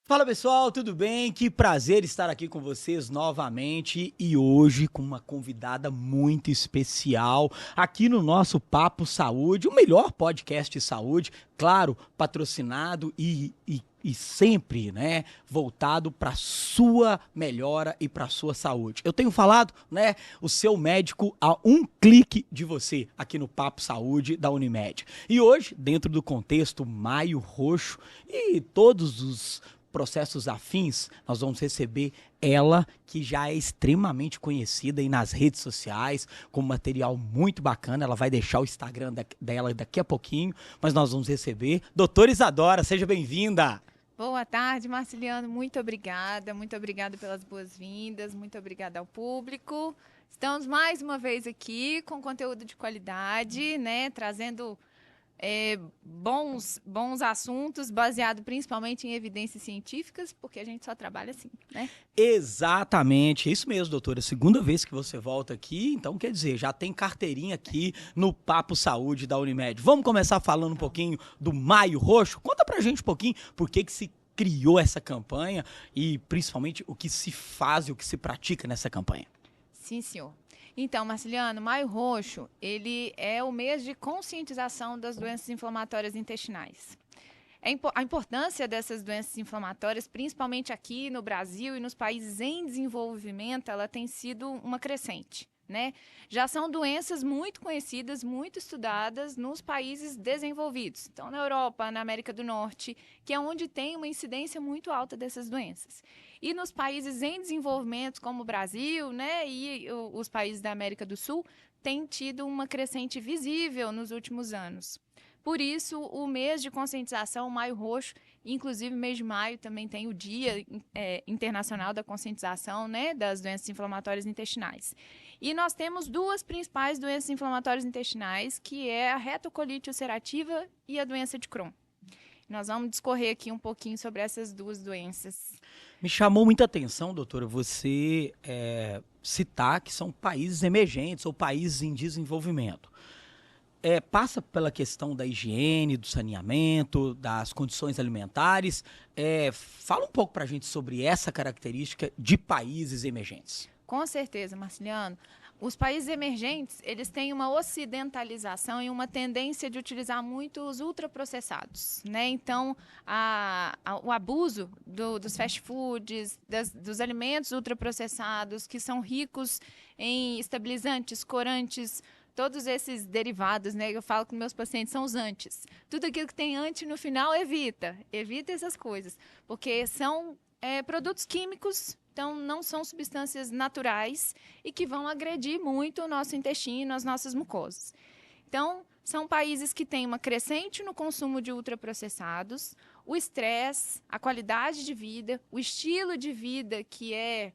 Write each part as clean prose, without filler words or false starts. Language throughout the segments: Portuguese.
Fala pessoal, tudo bem? Que prazer estar aqui com vocês novamente e hoje com uma convidada muito especial aqui no nosso Papo Saúde, o melhor podcast de saúde, claro, patrocinado e sempre, né, voltado para sua melhora e para sua saúde. Eu tenho falado, né, o seu médico a um clique de você aqui no Papo Saúde da Unimed. E hoje, dentro do contexto Maio Roxo e todos os processos afins, nós vamos receber ela, que já é extremamente conhecida aí nas redes sociais, com material muito bacana. Ela vai deixar o Instagram dela daqui a pouquinho, mas nós vamos receber doutora Isadora, seja bem-vinda! Boa tarde, Marciliano. Muito obrigada pelas boas-vindas, muito obrigada ao público. Estamos mais uma vez aqui com conteúdo de qualidade, né? Trazendo bons assuntos, baseado principalmente em evidências científicas, porque a gente só trabalha assim, né? Exatamente, é isso mesmo, doutora. Segunda vez que você volta aqui, então quer dizer, já tem carteirinha aqui no Papo Saúde da Unimed. Vamos começar falando um pouquinho do Maio Roxo? Conta pra gente um pouquinho por que se criou essa campanha e principalmente o que se faz e o que se pratica nessa campanha. Sim, senhor. Então, Marciliano, Maio Roxo, ele é o mês de conscientização das doenças inflamatórias intestinais. A importância dessas doenças inflamatórias, principalmente aqui no Brasil e nos países em desenvolvimento, ela tem sido uma crescente, né? Já são doenças muito conhecidas, muito estudadas nos países desenvolvidos. Então, na Europa, na América do Norte, que é onde tem uma incidência muito alta dessas doenças. E nos países em desenvolvimento, como o Brasil, né, e os países da América do Sul, tem tido uma crescente visível nos últimos anos. Por isso, o mês de conscientização, o Maio Roxo, inclusive mês de maio também tem o Dia Internacional da Conscientização, né, das doenças inflamatórias intestinais. E nós temos duas principais doenças inflamatórias intestinais, que é a retocolite ulcerativa e a doença de Crohn. Nós vamos discorrer aqui um pouquinho sobre essas duas doenças. Me chamou muita atenção, doutora, você citar que são países emergentes ou países em desenvolvimento. Passa pela questão da higiene, do saneamento, das condições alimentares. Fala um pouco para a gente sobre essa característica de países emergentes. Com certeza, Marciliano. Os países emergentes, eles têm uma ocidentalização e uma tendência de utilizar muito os ultraprocessados, né? Então, o abuso dos fast foods, dos alimentos ultraprocessados, que são ricos em estabilizantes, corantes, todos esses derivados, né? Eu falo com meus pacientes, são os antes. Tudo aquilo que tem antes no final, evita essas coisas, porque são produtos químicos. Então, não são substâncias naturais e que vão agredir muito o nosso intestino, as nossas mucosas. Então, são países que têm uma crescente no consumo de ultraprocessados, o estresse, a qualidade de vida, o estilo de vida que é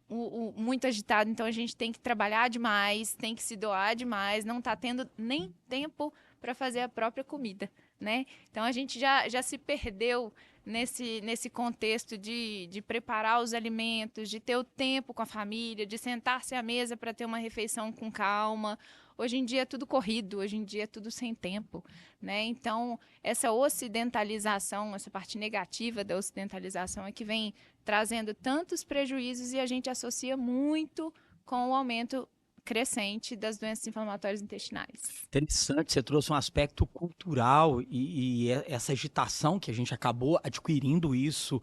muito agitado. Então, a gente tem que trabalhar demais, tem que se doar demais, não está tendo nem tempo para fazer a própria comida, né? Então, a gente já se perdeu nesse contexto de preparar os alimentos, de ter o tempo com a família, de sentar-se à mesa para ter uma refeição com calma. Hoje em dia é tudo corrido, hoje em dia é tudo sem tempo, né? Então, essa ocidentalização, essa parte negativa da ocidentalização é que vem trazendo tantos prejuízos e a gente associa muito com o aumento crescente das doenças inflamatórias intestinais. Interessante, você trouxe um aspecto cultural e essa agitação que a gente acabou adquirindo isso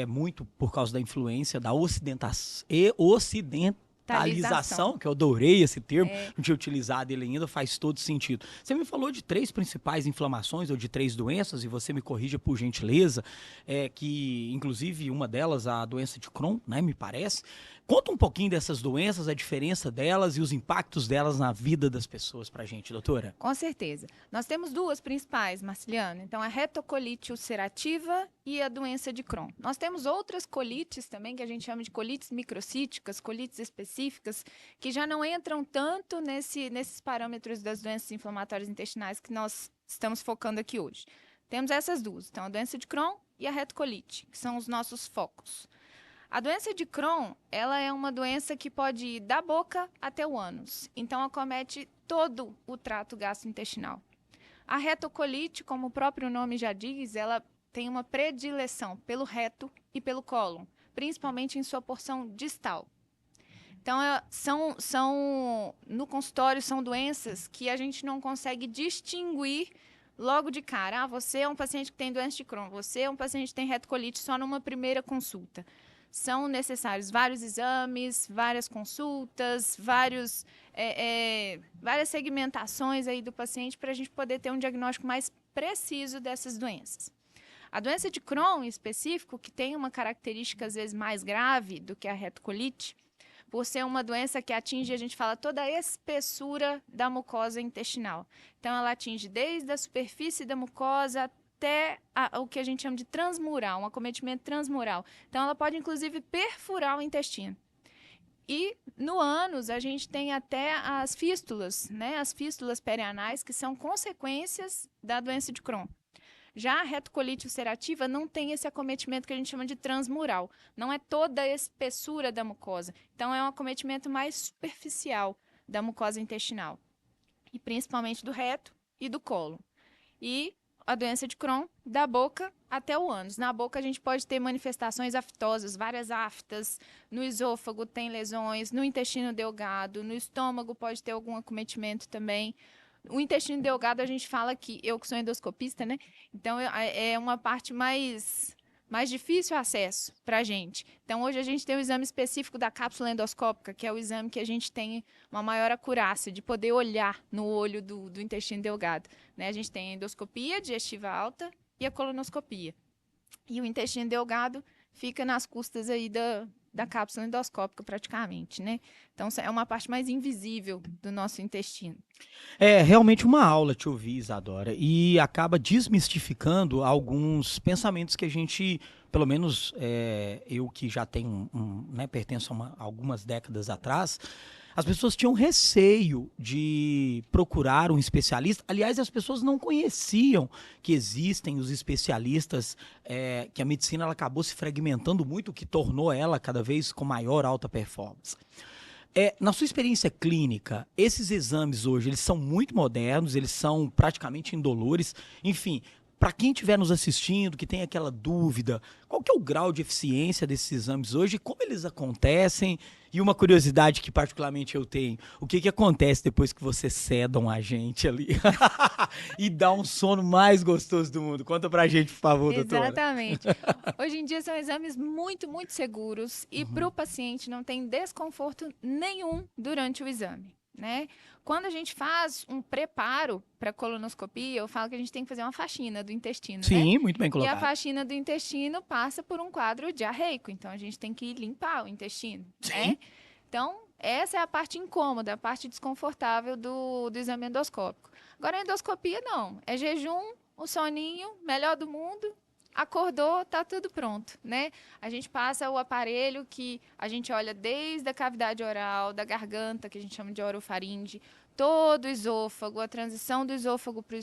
muito por causa da influência da ocidentalização, que eu adorei esse termo, não tinha utilizado ele ainda, faz todo sentido. Você me falou de 3 principais inflamações ou de 3 doenças, e você me corrija por gentileza, que inclusive uma delas, a doença de Crohn, né, me parece. Conta um pouquinho dessas doenças, a diferença delas e os impactos delas na vida das pessoas pra gente, doutora. Com certeza. Nós temos duas principais, Marciliano. Então, a retocolite ulcerativa e a doença de Crohn. Nós temos outras colites também, que a gente chama de colites microcíticas, colites específicas, que já não entram tanto nesses parâmetros das doenças inflamatórias intestinais que nós estamos focando aqui hoje. Temos essas duas. Então, a doença de Crohn e a retocolite, que são os nossos focos. A doença de Crohn, ela é uma doença que pode ir da boca até o ânus. Então, acomete todo o trato gastrointestinal. A retocolite, como o próprio nome já diz, ela tem uma predileção pelo reto e pelo cólon, principalmente em sua porção distal. Então, no consultório, são doenças que a gente não consegue distinguir logo de cara. Você é um paciente que tem doença de Crohn, você é um paciente que tem retocolite só numa primeira consulta. São necessários vários exames, várias consultas, várias segmentações aí do paciente para a gente poder ter um diagnóstico mais preciso dessas doenças. A doença de Crohn, em específico, que tem uma característica às vezes mais grave do que a retocolite, por ser uma doença que atinge, a gente fala, toda a espessura da mucosa intestinal. Então, ela atinge desde a superfície da mucosa até o que a gente chama de transmural, um acometimento transmural. Então, ela pode, inclusive, perfurar o intestino. E, no ânus, a gente tem até as fístulas, né? As fístulas perianais, que são consequências da doença de Crohn. Já a retocolite ulcerativa não tem esse acometimento que a gente chama de transmural. Não é toda a espessura da mucosa. Então, é um acometimento mais superficial da mucosa intestinal. E principalmente do reto e do cólon. E a doença de Crohn, da boca até o ânus. Na boca, a gente pode ter manifestações aftosas, várias aftas. No esôfago tem lesões, no intestino delgado, no estômago pode ter algum acometimento também. O intestino delgado, a gente fala que, eu que sou endoscopista, né? Então, é uma parte mais difícil acesso para a gente. Então, hoje a gente tem o exame específico da cápsula endoscópica, que é o exame que a gente tem uma maior acurácia de poder olhar no olho do intestino delgado. Né? A gente tem a endoscopia digestiva alta e a colonoscopia. E o intestino delgado fica nas custas aí da cápsula endoscópica, praticamente, né? Então, é uma parte mais invisível do nosso intestino. É realmente uma aula te ouvir, Isadora, e acaba desmistificando alguns pensamentos que a gente, pelo menos eu que já tenho, né, pertenço a algumas décadas atrás, as pessoas tinham receio de procurar um especialista. Aliás, as pessoas não conheciam que existem os especialistas, que a medicina ela acabou se fragmentando muito, o que tornou ela cada vez com maior alta performance. Na sua experiência clínica, esses exames hoje, eles são muito modernos, eles são praticamente indolores. Enfim, para quem estiver nos assistindo, que tem aquela dúvida, qual que é o grau de eficiência desses exames hoje, como eles acontecem? E uma curiosidade que particularmente eu tenho, o que acontece depois que você seda um agente ali e dá um sono mais gostoso do mundo? Conta pra gente, por favor, doutora. Exatamente. Hoje em dia são exames muito, muito seguros e para o paciente não tem desconforto nenhum durante o exame. Né? Quando a gente faz um preparo para colonoscopia, eu falo que a gente tem que fazer uma faxina do intestino, Sim, né? muito bem colocado. E a faxina do intestino passa por um quadro diarreico, então a gente tem que limpar o intestino, né? Então, essa é a parte incômoda, a parte desconfortável do exame endoscópico. Agora, a endoscopia não, é jejum, o soninho, melhor do mundo. Acordou, tá tudo pronto, né? A gente passa o aparelho que a gente olha desde a cavidade oral, da garganta, que a gente chama de orofaringe, todo o esôfago, a transição do esôfago para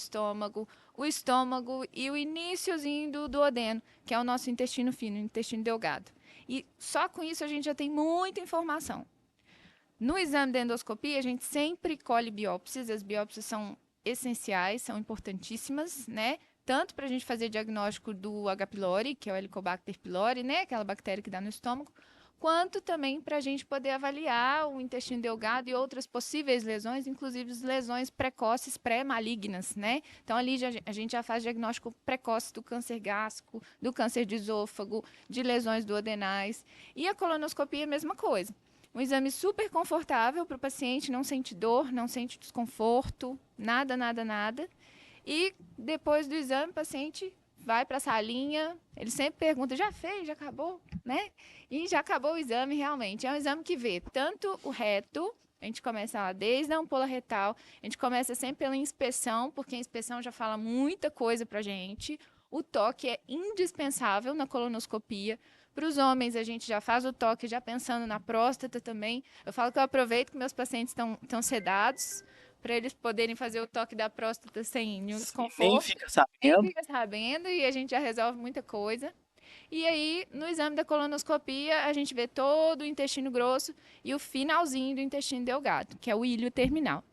o estômago e o iniciozinho do duodeno, que é o nosso intestino fino, o intestino delgado. E só com isso a gente já tem muita informação. No exame da endoscopia, a gente sempre colhe biópsias, as biópsias são essenciais, são importantíssimas, né? Tanto para a gente fazer diagnóstico do H. pylori, que é o Helicobacter pylori, né? Aquela bactéria que dá no estômago, quanto também para a gente poder avaliar o intestino delgado e outras possíveis lesões, inclusive lesões precoces pré-malignas, né? Então, ali a gente já faz diagnóstico precoce do câncer gástrico, do câncer de esôfago, de lesões duodenais. E a colonoscopia é a mesma coisa. Um exame super confortável para o paciente, não sente dor, não sente desconforto, nada, nada, nada. E depois do exame, o paciente vai para a salinha, ele sempre pergunta, já fez, já acabou, né? E já acabou o exame, realmente. É um exame que vê tanto o reto, a gente começa lá desde a ampola retal, a gente começa sempre pela inspeção, porque a inspeção já fala muita coisa para a gente. O toque é indispensável na colonoscopia. Para os homens, a gente já faz o toque já pensando na próstata também. Eu falo que eu aproveito que meus pacientes estão sedados, para eles poderem fazer o toque da próstata sem nenhum desconforto. Nem fica sabendo. Nem fica sabendo e a gente já resolve muita coisa. E aí, no exame da colonoscopia, a gente vê todo o intestino grosso e o finalzinho do intestino delgado, que é o ilho terminal.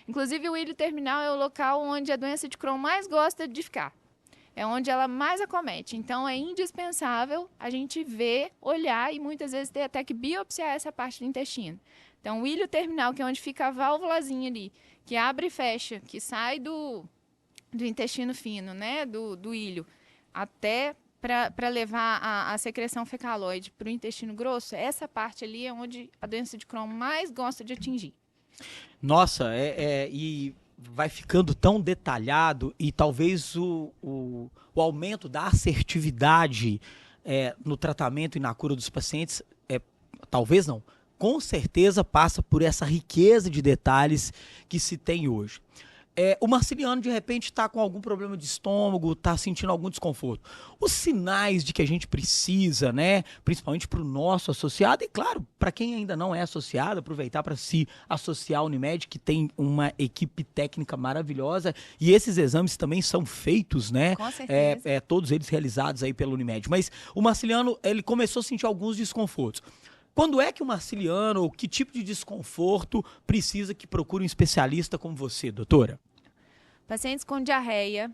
Inclusive, o ilho terminal é o local onde a doença de Crohn mais gosta de ficar. é onde ela mais acomete. Então, é indispensável a gente ver, olhar e muitas vezes ter até que biopsiar essa parte do intestino. Então, o ilho terminal, que é onde fica a válvulazinha ali, que abre e fecha, que sai do intestino fino, né, do ilho, até para levar a secreção fecaloide para o intestino grosso, essa parte ali é onde a doença de Crohn mais gosta de atingir. Nossa, e vai ficando tão detalhado e talvez o aumento da assertividade no tratamento e na cura dos pacientes, talvez não, com certeza passa por essa riqueza de detalhes que se tem hoje. O Marciliano, de repente, está com algum problema de estômago, está sentindo algum desconforto. Os sinais de que a gente precisa, né, principalmente para o nosso associado, e claro, para quem ainda não é associado, aproveitar para se associar à Unimed, que tem uma equipe técnica maravilhosa, e esses exames também são feitos, né? Com certeza. Todos eles realizados aí pela Unimed. Mas o Marciliano, ele começou a sentir alguns desconfortos. Quando é que o Marciliano, ou que tipo de desconforto precisa que procure um especialista como você, doutora? Pacientes com diarreia,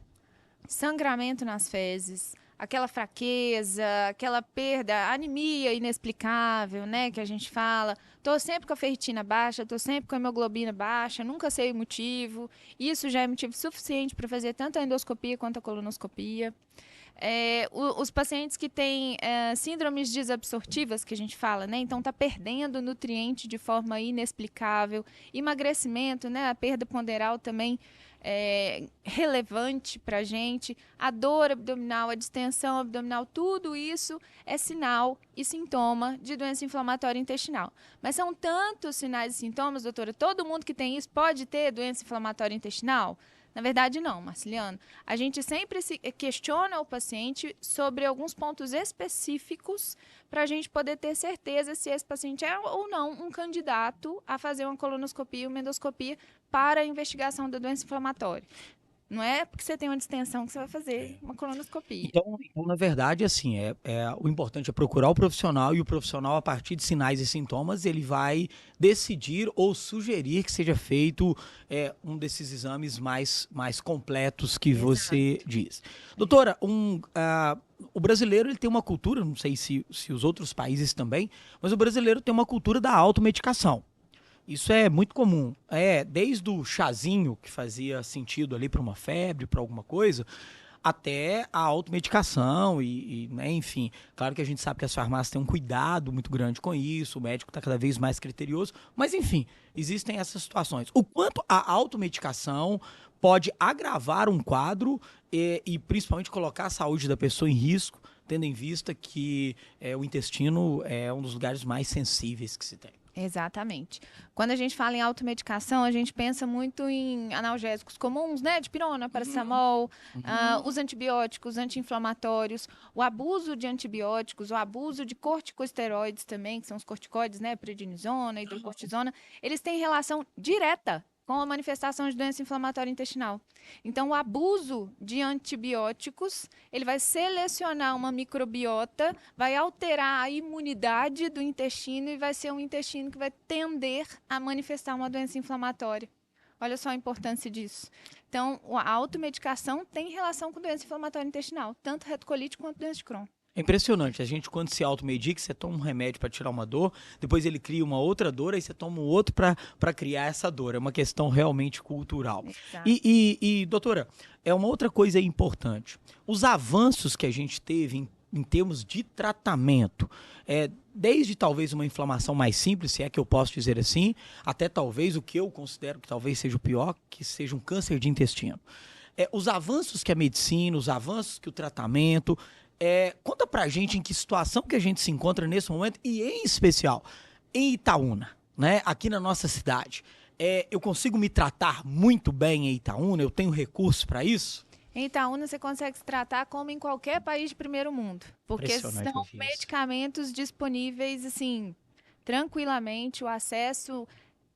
sangramento nas fezes, aquela fraqueza, aquela perda, anemia inexplicável, né, que a gente fala. Tô sempre com a ferritina baixa, tô sempre com a hemoglobina baixa, nunca sei o motivo. Isso já é motivo suficiente para fazer tanto a endoscopia quanto a colonoscopia. Os pacientes que têm síndromes desabsortivas, que a gente fala, né? Então, está perdendo nutriente de forma inexplicável. Emagrecimento, né? A perda ponderal também é relevante para a gente. A dor abdominal, a distensão abdominal, tudo isso é sinal e sintoma de doença inflamatória intestinal. Mas são tantos sinais e sintomas, doutora? Todo mundo que tem isso pode ter doença inflamatória intestinal? Na verdade, não, Marciliano. A gente sempre se questiona o paciente sobre alguns pontos específicos para a gente poder ter certeza se esse paciente é ou não um candidato a fazer uma colonoscopia, uma endoscopia para a investigação da doença inflamatória. Não é porque você tem uma distensão que você vai fazer uma colonoscopia. Então, na verdade, assim, o importante é procurar o profissional, e o profissional, a partir de sinais e sintomas, ele vai decidir ou sugerir que seja feito um desses exames mais completos que você diz. Doutora, o brasileiro ele tem uma cultura, não sei se os outros países também, mas o brasileiro tem uma cultura da automedicação. Isso é muito comum. Desde o chazinho, que fazia sentido ali para uma febre, para alguma coisa, até a automedicação né, enfim. Claro que a gente sabe que as farmácias têm um cuidado muito grande com isso, o médico está cada vez mais criterioso, mas enfim, existem essas situações. O quanto a automedicação pode agravar um quadro e principalmente colocar a saúde da pessoa em risco, tendo em vista que o intestino é um dos lugares mais sensíveis que se tem. Exatamente. Quando a gente fala em automedicação, a gente pensa muito em analgésicos comuns, né? Dipirona, paracetamol, os antibióticos, anti-inflamatórios, o abuso de antibióticos, o abuso de corticosteroides também, que são os corticoides, né? Prednisona, hidrocortisona, eles têm relação direta com a manifestação de doença inflamatória intestinal. Então, o abuso de antibióticos, ele vai selecionar uma microbiota, vai alterar a imunidade do intestino e vai ser um intestino que vai tender a manifestar uma doença inflamatória. Olha só a importância disso. Então, a automedicação tem relação com doença inflamatória intestinal, tanto retocolite quanto doença de Crohn. É impressionante, a gente quando se automedica, você toma um remédio para tirar uma dor, depois ele cria uma outra dor, aí você toma um outro para criar essa dor. É uma questão realmente cultural. E doutora, uma outra coisa importante. Os avanços que a gente teve em termos de tratamento, desde talvez uma inflamação mais simples, se é que eu posso dizer assim, até talvez o que eu considero que talvez seja o pior, que seja um câncer de intestino. Os avanços que a medicina, os avanços que o tratamento... conta pra gente em que situação que a gente se encontra nesse momento e, em especial, em Itaúna, né? Aqui na nossa cidade. Eu consigo me tratar muito bem em Itaúna? Eu tenho recursos para isso? Em Itaúna você consegue se tratar como em qualquer país de primeiro mundo, porque são medicamentos disponíveis, assim, tranquilamente, o acesso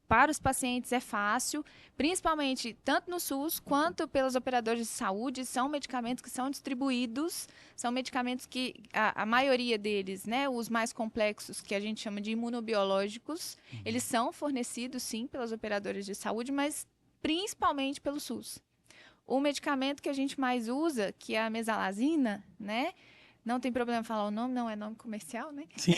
para os pacientes é fácil, principalmente tanto no SUS quanto pelos operadores de saúde, são medicamentos que são distribuídos, são medicamentos que a maioria deles, né, os mais complexos, que a gente chama de imunobiológicos, eles são fornecidos sim pelos operadores de saúde, mas principalmente pelo SUS. O medicamento que a gente mais usa, que é a mesalazina, né? Não tem problema falar o nome, não é nome comercial, né? Sim.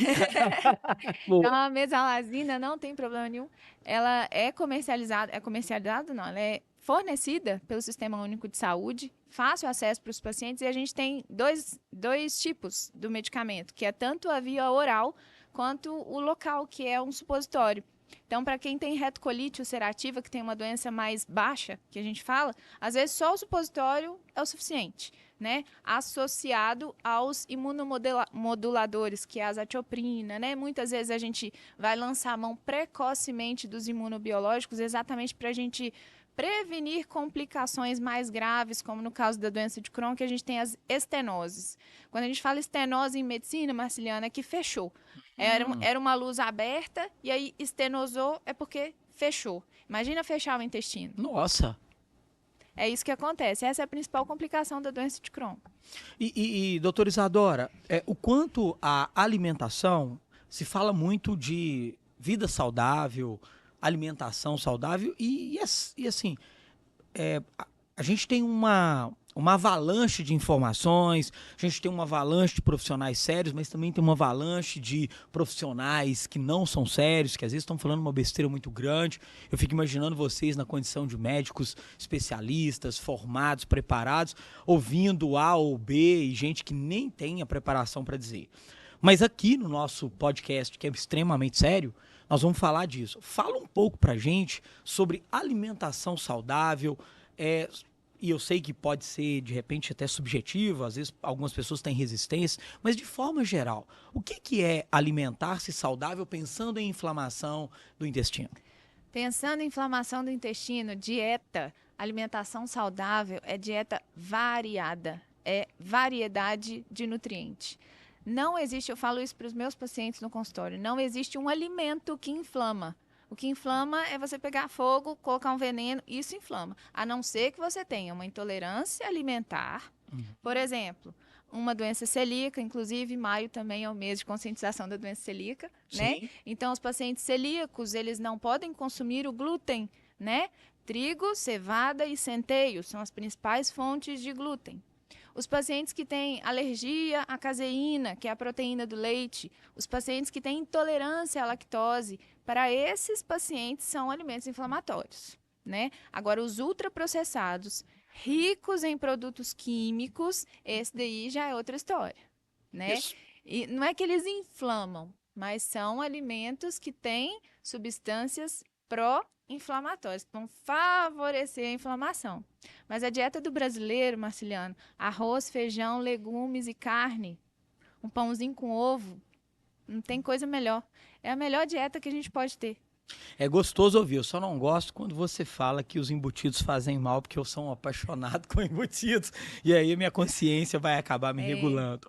Então, a mesalazina não tem problema nenhum. Ela é comercializada não, ela é fornecida pelo Sistema Único de Saúde, fácil acesso para os pacientes, e a gente tem dois tipos do medicamento, que é tanto a via oral quanto o local, que é um supositório. Então, para quem tem retocolite ulcerativa, que tem uma doença mais baixa, que a gente fala, às vezes só o supositório é o suficiente, né? Associado aos imunomoduladores, que é a azatioprina, né? Muitas vezes a gente vai lançar a mão precocemente dos imunobiológicos exatamente para a gente prevenir complicações mais graves, como no caso da doença de Crohn, que a gente tem as estenoses. Quando a gente fala estenose em medicina, Marciliana, é que fechou. Era uma luz aberta e aí estenosou é porque fechou. Imagina fechar o intestino. Nossa! É isso que acontece. Essa é a principal complicação da doença de Crohn. Doutora Isadora, o quanto a alimentação, se fala muito de vida saudável, alimentação saudável, e assim, a gente tem uma avalanche de informações, a gente tem uma avalanche de profissionais sérios, mas também tem uma avalanche de profissionais que não são sérios, que às vezes estão falando uma besteira muito grande. Eu fico imaginando vocês na condição de médicos especialistas, formados, preparados, ouvindo A ou B e gente que nem tem a preparação para dizer. Mas aqui no nosso podcast, que é extremamente sério, nós vamos falar disso. Fala um pouco pra gente sobre alimentação saudável, e eu sei que pode ser, de repente, até subjetivo, às vezes algumas pessoas têm resistência, mas de forma geral, o que é alimentar-se saudável pensando em inflamação do intestino? Pensando em inflamação do intestino, dieta, alimentação saudável é dieta variada, é variedade de nutrientes. Não existe, eu falo isso para os meus pacientes no consultório, não existe um alimento que inflama. O que inflama é você pegar fogo, colocar um veneno, isso inflama. A não ser que você tenha uma intolerância alimentar, por exemplo, uma doença celíaca, inclusive maio também é o mês de conscientização da doença celíaca, né? Então, os pacientes celíacos, eles não podem consumir o glúten, né? Trigo, cevada e centeio são as principais fontes de glúten. Os pacientes que têm alergia à caseína, que é a proteína do leite, os pacientes que têm intolerância à lactose, para esses pacientes são alimentos inflamatórios, né? Agora, os ultraprocessados, ricos em produtos químicos, esse daí já é outra história, né? Isso. E não é que eles inflamam, mas são alimentos que têm substâncias pró-inflamatórias, que vão favorecer a inflamação. Mas a dieta do brasileiro, Marciliano, arroz, feijão, legumes e carne, um pãozinho com ovo, não tem coisa melhor. É a melhor dieta que a gente pode ter. É gostoso ouvir, eu só não gosto quando você fala que os embutidos fazem mal, porque eu sou um apaixonado com embutidos, e aí a minha consciência vai acabar me regulando.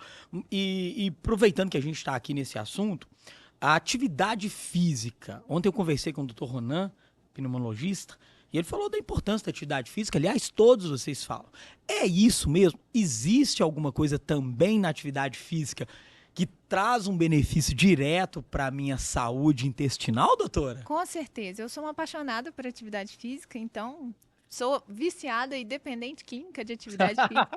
E aproveitando que a gente está aqui nesse assunto, a atividade física. Ontem eu conversei com o Dr. Ronan, pneumologista, e ele falou da importância da atividade física. Aliás, todos vocês falam. É isso mesmo? Existe alguma coisa também na atividade física que traz um benefício direto para a minha saúde intestinal, doutora? Com certeza. Eu sou uma apaixonada por atividade física, então sou viciada e dependente química de atividade física.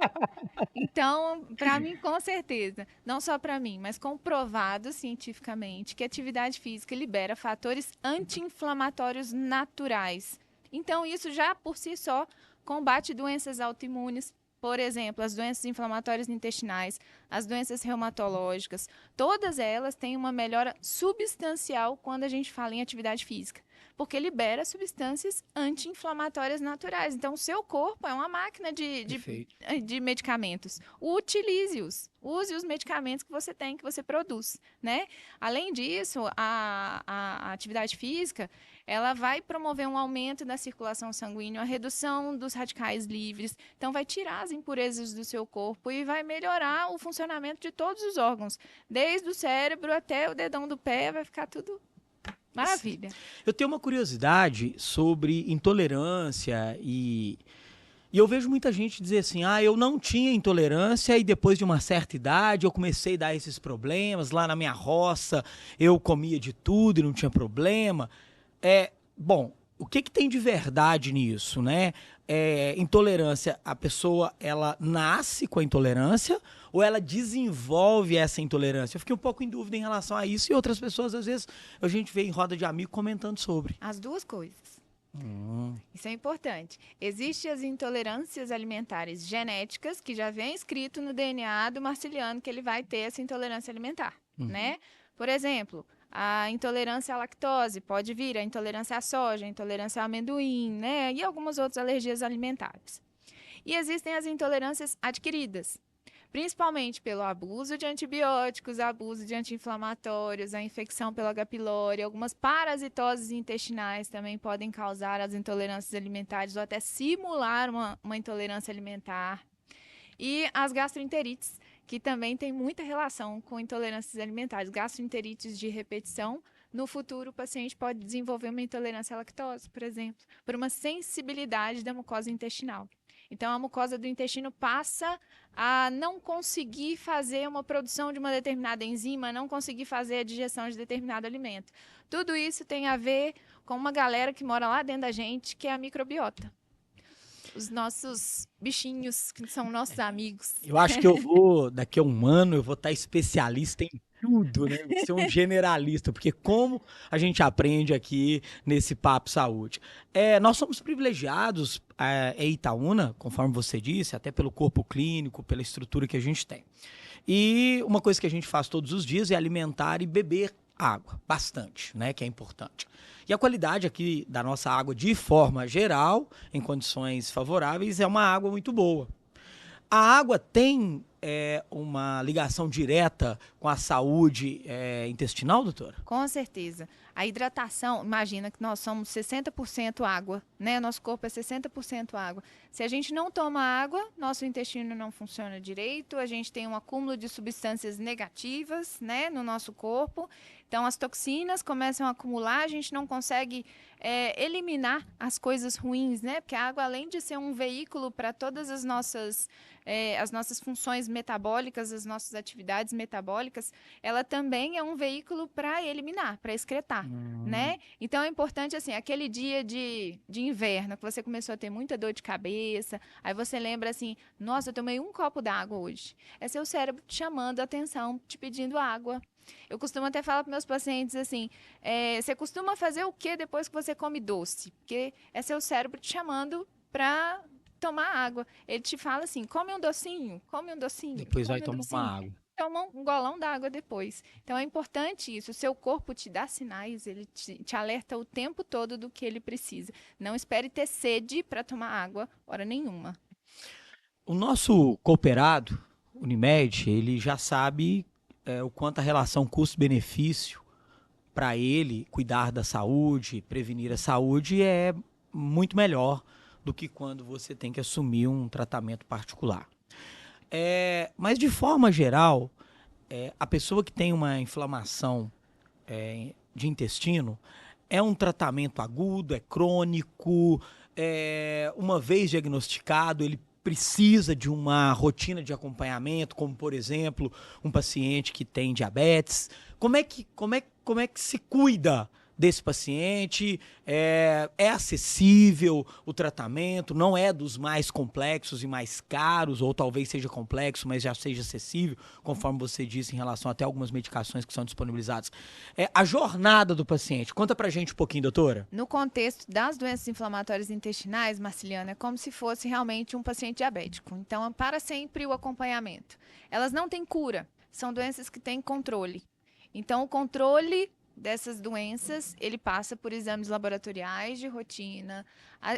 Então, para mim, com certeza, não só para mim, mas comprovado cientificamente que a atividade física libera fatores anti-inflamatórios naturais. Então, isso já por si só combate doenças autoimunes, por exemplo, as doenças inflamatórias intestinais, as doenças reumatológicas, todas elas têm uma melhora substancial quando a gente fala em atividade física, porque libera substâncias anti-inflamatórias naturais. Então, o seu corpo é uma máquina de medicamentos. Utilize-os. Use os medicamentos que você tem, que você produz, né? Além disso, a atividade física, ela vai promover um aumento da circulação sanguínea, a redução dos radicais livres, então vai tirar as impurezas do seu corpo e vai melhorar o funcionamento de todos os órgãos, desde o cérebro até o dedão do pé, vai ficar tudo maravilha. Eu tenho uma curiosidade sobre intolerância e eu vejo muita gente dizer assim, eu não tinha intolerância e depois de uma certa idade eu comecei a dar esses problemas, lá na minha roça eu comia de tudo e não tinha problema. Bom, o que tem de verdade nisso, né? intolerância, a pessoa ela nasce com a intolerância ou ela desenvolve essa intolerância? Eu fiquei um pouco em dúvida em relação a isso e outras pessoas, às vezes, a gente vê em roda de amigo comentando sobre. As duas coisas. Isso é importante. Existem as intolerâncias alimentares genéticas, que já vem escrito no DNA do marciliano que ele vai ter essa intolerância alimentar, né? Por exemplo, a intolerância à lactose pode vir, a intolerância à soja, a intolerância ao amendoim, né? E algumas outras alergias alimentares. E existem as intolerâncias adquiridas, principalmente pelo abuso de antibióticos, abuso de anti-inflamatórios, a infecção pelo H. pylori, algumas parasitoses intestinais também podem causar as intolerâncias alimentares ou até simular uma intolerância alimentar. E as gastroenterites, que também tem muita relação com intolerâncias alimentares. Gastroenterites de repetição, no futuro o paciente pode desenvolver uma intolerância à lactose, por exemplo, por uma sensibilidade da mucosa intestinal. Então, a mucosa do intestino passa a não conseguir fazer uma produção de uma determinada enzima, não conseguir fazer a digestão de determinado alimento. Tudo isso tem a ver com uma galera que mora lá dentro da gente, que é a microbiota. Os nossos bichinhos, que são nossos amigos. Eu acho que daqui a um ano, eu vou estar especialista em tudo, né? Vou ser um generalista, porque como a gente aprende aqui nesse Papo Saúde. Nós somos privilegiados em Itaúna, conforme você disse, até pelo corpo clínico, pela estrutura que a gente tem. E uma coisa que a gente faz todos os dias é alimentar e beber água, bastante, né? Que é importante. E a qualidade aqui da nossa água, de forma geral, em condições favoráveis, é uma água muito boa. A água tem uma ligação direta com a saúde intestinal, doutora? Com certeza. A hidratação, imagina que nós somos 60% água, né? Nosso corpo é 60% água. Se a gente não toma água, nosso intestino não funciona direito, a gente tem um acúmulo de substâncias negativas, né, no nosso corpo. Então, as toxinas começam a acumular, a gente não consegue eliminar as coisas ruins, né? Porque a água, além de ser um veículo para todas as nossas funções metabólicas, as nossas atividades metabólicas, ela também é um veículo para eliminar, para excretar, né? Então, é importante, assim, aquele dia de inverno, que você começou a ter muita dor de cabeça, aí você lembra assim, nossa, eu tomei um copo d'água hoje. É seu cérebro te chamando a atenção, te pedindo água. Eu costumo até falar para meus pacientes assim, você costuma fazer o que depois que você come doce? Porque é seu cérebro te chamando para tomar água. Ele te fala assim, come um docinho. Depois vai tomar uma água. Toma um golão d'água depois. Então, é importante isso. O seu corpo te dá sinais, ele te alerta o tempo todo do que ele precisa. Não espere ter sede para tomar água, hora nenhuma. O nosso cooperado, Unimed, ele já sabe o quanto a relação custo-benefício para ele cuidar da saúde, prevenir a saúde é muito melhor do que quando você tem que assumir um tratamento particular. Mas de forma geral, a pessoa que tem uma inflamação de intestino é um tratamento agudo, é crônico, uma vez diagnosticado, ele precisa de uma rotina de acompanhamento, como, por exemplo, um paciente que tem diabetes. Como é que se cuida desse paciente? É acessível o tratamento? Não é dos mais complexos e mais caros, ou talvez seja complexo, mas já seja acessível, conforme você disse, em relação até algumas medicações que são disponibilizadas. A jornada do paciente. Conta pra gente um pouquinho, doutora. No contexto das doenças inflamatórias intestinais, Marciliana, é como se fosse realmente um paciente diabético. Então, para sempre o acompanhamento. Elas não têm cura, são doenças que têm controle. Então, o controle dessas doenças, ele passa por exames laboratoriais de rotina.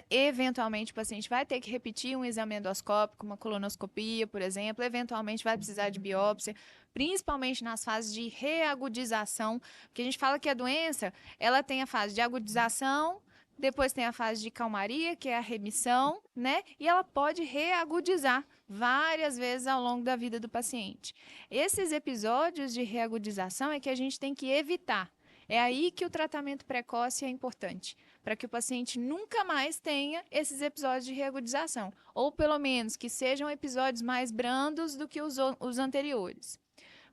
Eventualmente, o paciente vai ter que repetir um exame endoscópico, uma colonoscopia, por exemplo. Eventualmente, vai precisar de biópsia, principalmente nas fases de reagudização, porque a gente fala que a doença, ela tem a fase de agudização, depois tem a fase de calmaria, que é a remissão, né? E ela pode reagudizar várias vezes ao longo da vida do paciente. Esses episódios de reagudização é que a gente tem que evitar. É aí que o tratamento precoce é importante, para que o paciente nunca mais tenha esses episódios de reagudização, ou pelo menos que sejam episódios mais brandos do que os anteriores.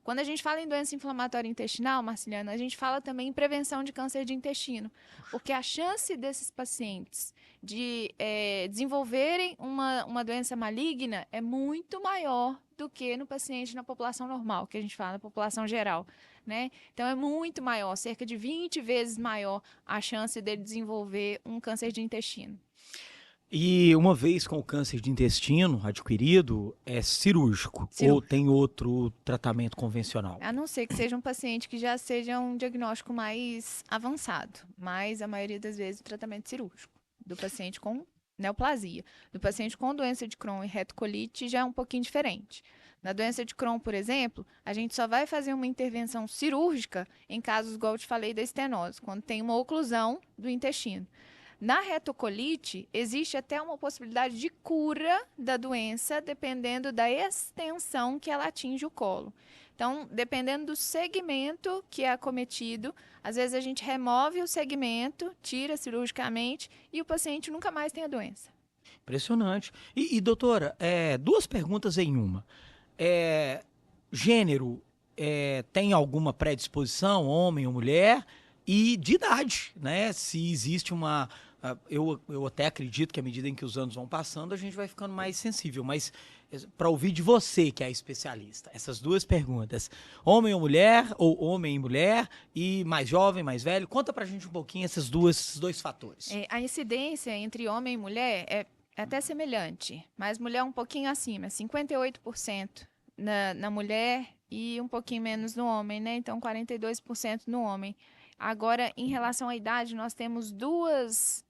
Quando a gente fala em doença inflamatória intestinal, Marciliano, a gente fala também em prevenção de câncer de intestino, porque a chance desses pacientes de desenvolverem uma doença maligna é muito maior do que no paciente na população normal, que a gente fala na população geral, né? Então é muito maior, cerca de 20 vezes maior a chance dele desenvolver um câncer de intestino. E uma vez com o câncer de intestino adquirido, é cirúrgico ou tem outro tratamento convencional? A não ser que seja um paciente que já seja um diagnóstico mais avançado, mas a maioria das vezes o tratamento cirúrgico do paciente com neoplasia. Do paciente com doença de Crohn e retocolite já é um pouquinho diferente. Na doença de Crohn, por exemplo, a gente só vai fazer uma intervenção cirúrgica em casos, igual eu te falei, da estenose, quando tem uma oclusão do intestino. Na retocolite, existe até uma possibilidade de cura da doença, dependendo da extensão que ela atinge o colo. Então, dependendo do segmento que é acometido, às vezes a gente remove o segmento, tira cirurgicamente e o paciente nunca mais tem a doença. Impressionante. E doutora, duas perguntas em uma. Gênero, tem alguma predisposição, homem ou mulher? E de idade, né? Se existe uma... Eu até acredito que à medida em que os anos vão passando, a gente vai ficando mais sensível. Mas para ouvir de você, que é especialista, essas duas perguntas. Homem ou mulher, ou homem e mulher, e mais jovem, mais velho. Conta pra gente um pouquinho esses dois fatores. A incidência entre homem e mulher é até semelhante, mas mulher um pouquinho acima, 58% na mulher e um pouquinho menos no homem, né? Então, 42% no homem. Agora, em relação à idade, nós temos duas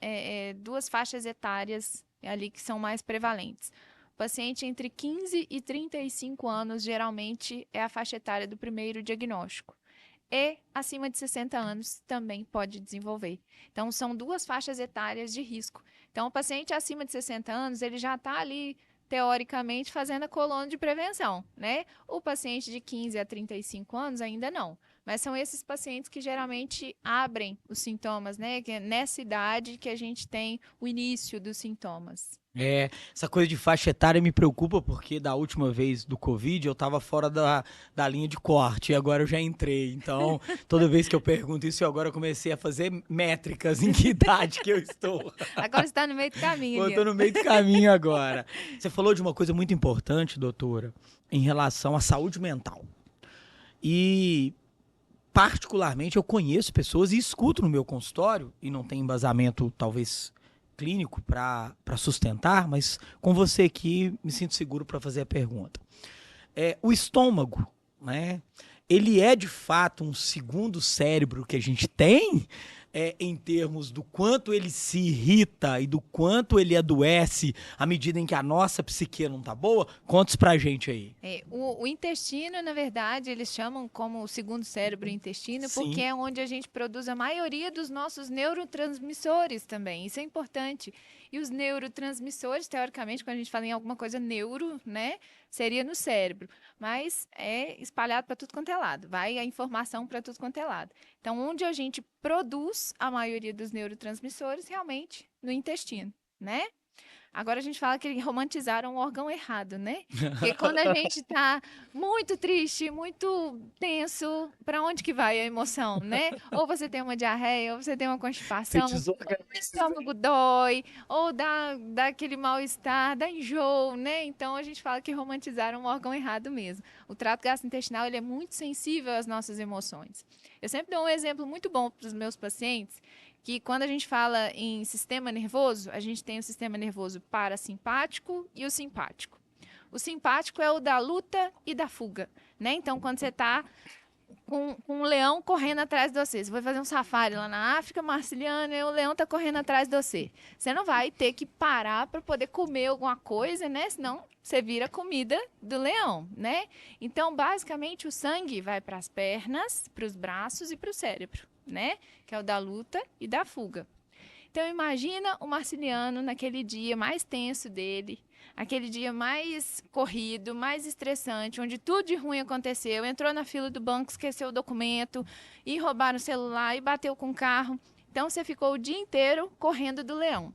faixas etárias ali que são mais prevalentes. O paciente entre 15 e 35 anos, geralmente, é a faixa etária do primeiro diagnóstico. E acima de 60 anos também pode desenvolver. Então, são duas faixas etárias de risco. Então, o paciente acima de 60 anos, ele já está ali, teoricamente, fazendo a coluna de prevenção, né? O paciente de 15 a 35 anos ainda não. Mas são esses pacientes que geralmente abrem os sintomas, né? Que é nessa idade que a gente tem o início dos sintomas. Essa coisa de faixa etária me preocupa porque da última vez do Covid eu estava fora da linha de corte e agora eu já entrei. Então, toda vez que eu pergunto isso, eu agora comecei a fazer métricas em que idade que eu estou. Agora você está no meio do caminho. Eu estou no meio do caminho agora. Você falou de uma coisa muito importante, doutora, em relação à saúde mental. E... particularmente, eu conheço pessoas e escuto no meu consultório, e não tem embasamento, talvez, clínico para sustentar, mas com você aqui, me sinto seguro para fazer a pergunta. O estômago, né? Ele é, de fato, um segundo cérebro que a gente tem, em termos do quanto ele se irrita e do quanto ele adoece à medida em que a nossa psique não tá boa? Conta isso pra gente aí. O intestino, na verdade, eles chamam como o segundo cérebro intestino, Sim. porque é onde a gente produz a maioria dos nossos neurotransmissores também. Isso é importante. E os neurotransmissores, teoricamente, quando a gente fala em alguma coisa neuro, né, seria no cérebro. Mas é espalhado para tudo quanto é lado. Vai a informação para tudo quanto é lado. Então, onde a gente produz a maioria dos neurotransmissores, realmente, no intestino, né? Agora a gente fala que romantizaram o órgão errado, né? Porque quando a gente está muito triste, muito tenso, para onde que vai a emoção, né? Ou você tem uma diarreia, ou você tem uma constipação, o estômago dói, ou dá aquele mal-estar, dá enjoo, né? Então a gente fala que romantizaram o órgão errado mesmo. O trato gastrointestinal, ele é muito sensível às nossas emoções. Eu sempre dou um exemplo muito bom para os meus pacientes, que quando a gente fala em sistema nervoso, a gente tem o sistema nervoso parasimpático e o simpático. O simpático é o da luta e da fuga, né? Então, quando você está com um leão correndo atrás de você, você vai fazer um safari lá na África, Marciliano, e o leão está correndo atrás de você. Você não vai ter que parar para poder comer alguma coisa, né? Senão você vira comida do leão, né? Então, basicamente, o sangue vai para as pernas, para os braços e para o cérebro, né? Que é o da luta e da fuga. Então, imagina o Marciliano naquele dia mais tenso dele, aquele dia mais corrido, mais estressante, onde tudo de ruim aconteceu, entrou na fila do banco, esqueceu o documento, e roubaram o celular, e bateu com o carro. Então, você ficou o dia inteiro correndo do leão.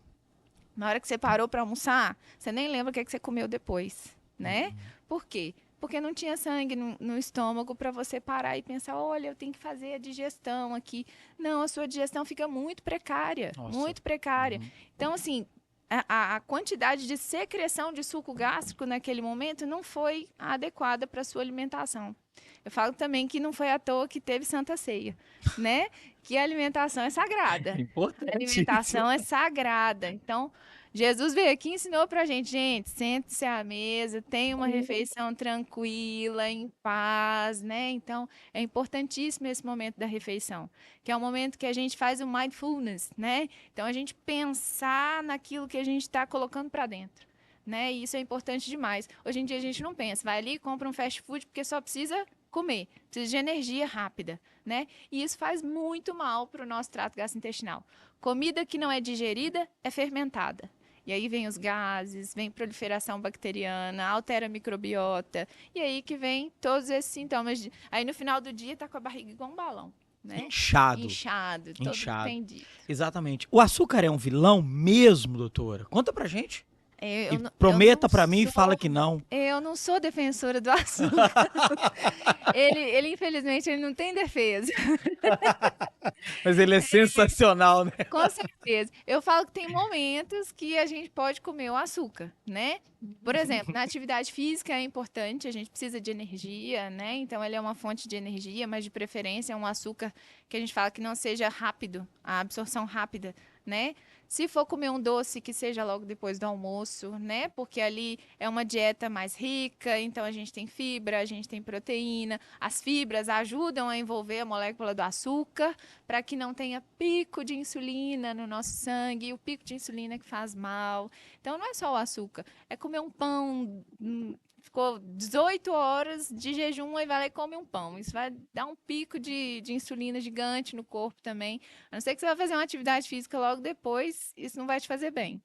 Na hora que você parou para almoçar, você nem lembra o que você comeu depois, né? Por quê? porque não tinha sangue no estômago para você parar e pensar, olha, eu tenho que fazer a digestão aqui. Não, a sua digestão fica muito precária, Nossa. muito precária. Uhum. Então, assim, a quantidade de secreção de suco gástrico naquele momento não foi adequada para a sua alimentação. Eu falo também que não foi à toa que teve Santa Ceia, né? Que a alimentação é sagrada. É importante A alimentação é sagrada. Então, Jesus veio aqui e ensinou pra gente, sente-se à mesa, tenha uma refeição tranquila, em paz, né? Então, é importantíssimo esse momento da refeição, que é o momento que a gente faz o mindfulness, né? Então, a gente pensar naquilo que a gente está colocando para dentro, né? E isso é importante demais. Hoje em dia a gente não pensa, vai ali e compra um fast food porque só precisa comer, precisa de energia rápida, né? E isso faz muito mal para o nosso trato gastrointestinal. Comida que não é digerida é fermentada. E aí vem os gases, vem proliferação bacteriana, altera a microbiota. E aí que vem todos esses sintomas. Aí no final do dia tá com a barriga igual um balão, né? inchado. Inchado, todo Inchado. entendido. Exatamente. O açúcar é um vilão mesmo, doutora? Conta pra gente. E prometa pra mim e fala que não. Eu não sou defensora do açúcar. ele infelizmente, ele não tem defesa. Mas ele é sensacional, né? Com certeza. Eu falo que tem momentos que a gente pode comer o açúcar, né? Por exemplo, na atividade física é importante, a gente precisa de energia, né? Então, ele é uma fonte de energia, mas de preferência é um açúcar que a gente fala que não seja rápido, a absorção rápida, né? Se for comer um doce, que seja logo depois do almoço, né? Porque ali é uma dieta mais rica, então a gente tem fibra, a gente tem proteína. As fibras ajudam a envolver a molécula do açúcar para que não tenha pico de insulina no nosso sangue, e o pico de insulina que faz mal. Então não é só o açúcar, é comer um pão, ficou 18 horas de jejum e vai lá e come um pão. Isso vai dar um pico de insulina gigante no corpo também. A não ser que você vai fazer uma atividade física logo depois, isso não vai te fazer bem.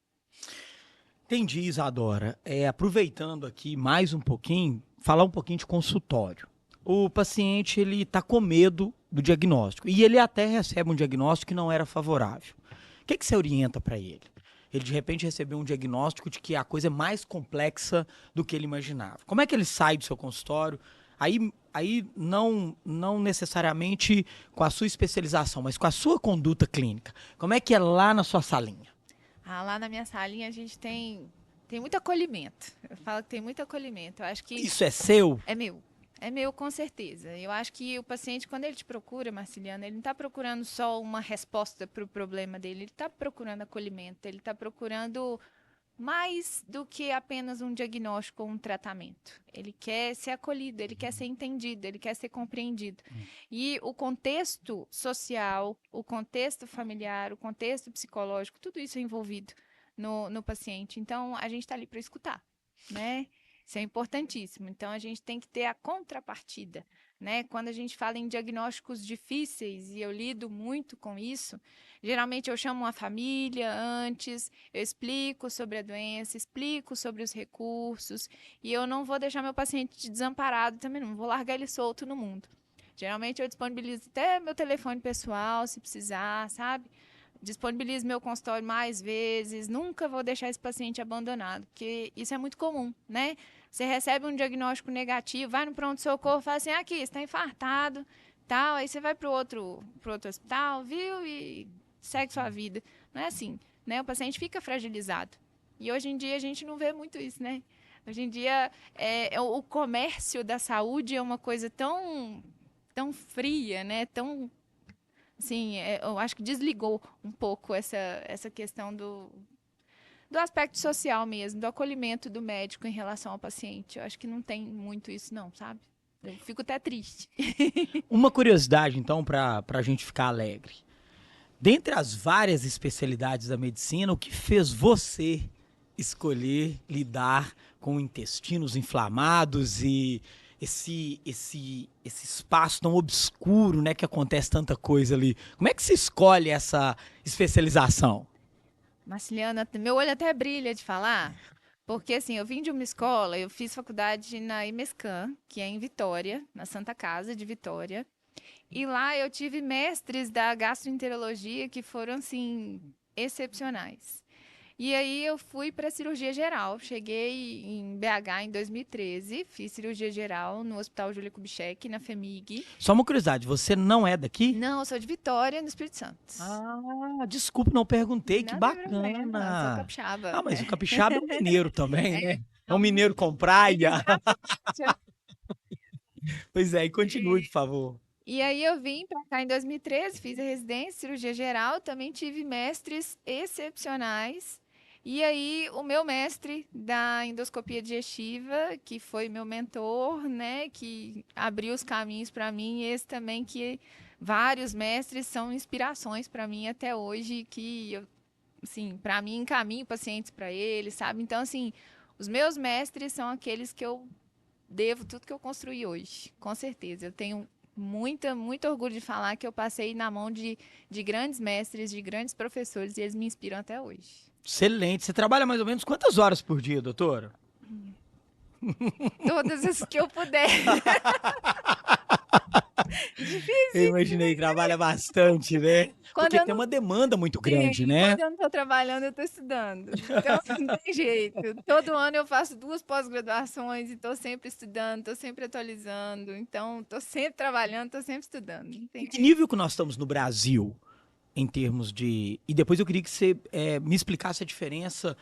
Entendi, Isadora. Aproveitando aqui mais um pouquinho, falar um pouquinho de consultório. O paciente ele está com medo do diagnóstico e ele até recebe um diagnóstico que não era favorável. O que você orienta para ele? Ele de repente recebeu um diagnóstico de que a coisa é mais complexa do que ele imaginava. Como é que ele sai do seu consultório? Aí não necessariamente com a sua especialização, mas com a sua conduta clínica. Como é que é lá na sua salinha? Lá na minha salinha a gente tem muito acolhimento. Eu falo que tem muito acolhimento. Eu acho que Isso é seu? é meu. É meu, com certeza. Eu acho que o paciente, quando ele te procura, Marciliano, ele não está procurando só uma resposta para o problema dele, ele está procurando acolhimento, ele está procurando mais do que apenas um diagnóstico ou um tratamento. Ele quer ser acolhido, ele quer ser entendido, ele quer ser compreendido. E o contexto social, o contexto familiar, o contexto psicológico, tudo isso é envolvido no paciente. Então, a gente está ali para escutar, né? Isso é importantíssimo. Então, a gente tem que ter a contrapartida, né? Quando a gente fala em diagnósticos difíceis, e eu lido muito com isso, geralmente eu chamo uma família antes, eu explico sobre a doença, explico sobre os recursos, e eu não vou deixar meu paciente desamparado também, não vou largar ele solto no mundo. Geralmente eu disponibilizo até meu telefone pessoal, se precisar, sabe? Disponibilizo meu consultório mais vezes, nunca vou deixar esse paciente abandonado, porque isso é muito comum, né? Você recebe um diagnóstico negativo, vai no pronto-socorro, fala assim, aqui, você está infartado, tal, aí você vai para o outro hospital, viu, e segue sua vida. Não é assim, né? O paciente fica fragilizado. E hoje em dia a gente não vê muito isso, né? Hoje em dia o comércio da saúde é uma coisa tão fria, né? Tão assim, eu acho que desligou um pouco essa questão do aspecto social mesmo, do acolhimento do médico em relação ao paciente. Eu acho que não tem muito isso não, sabe? Eu fico até triste. Uma curiosidade, então, para a gente ficar alegre. Dentre as várias especialidades da medicina, o que fez você escolher lidar com intestinos inflamados e esse espaço tão obscuro, né, que acontece tanta coisa ali? Como é que se escolhe essa especialização? Marciliana, meu olho até brilha de falar, porque assim, eu vim de uma escola, eu fiz faculdade na IMESCAN, que é em Vitória, na Santa Casa de Vitória, e lá eu tive mestres da gastroenterologia que foram, assim, excepcionais. E aí eu fui para cirurgia geral. Cheguei em BH em 2013, fiz cirurgia geral no Hospital Júlia Kubitschek, na FEMIG. Só uma curiosidade, você não é daqui? Não, eu sou de Vitória, no Espírito Santo. Ah, desculpa, não perguntei, que Não tem problema, sou bacana. capixaba. Ah, mas o capixaba é um mineiro também, né? É É um um mineiro com praia. exatamente. Pois é, e continue, por favor. E aí eu vim para cá em 2013, fiz a residência, cirurgia geral, também tive mestres excepcionais. E aí o meu mestre da endoscopia digestiva, que foi meu mentor, né, que abriu os caminhos para mim, e esse também que vários mestres são inspirações para mim até hoje, que eu, assim, para mim encaminho pacientes para eles, sabe? Então, assim, os meus mestres são aqueles que eu devo tudo que eu construí hoje, com certeza. Eu tenho muito orgulho de falar que eu passei na mão de grandes mestres, de grandes professores, e eles me inspiram até hoje. Excelente. Você trabalha mais ou menos quantas horas por dia, doutora? Todas as que eu puder. Eu Difícil. imaginei, trabalha bastante, né? Quando Porque eu tem não uma demanda muito grande, tenho, né? quando eu não estou trabalhando, eu estou estudando. Então, não tem jeito. Todo ano eu faço 2 pós-graduações e estou sempre estudando, estou sempre atualizando. Então, estou sempre trabalhando, estou sempre estudando. Não Em tem que jeito. nível que nós estamos no Brasil, em termos de... E depois eu queria que você me explicasse a diferença.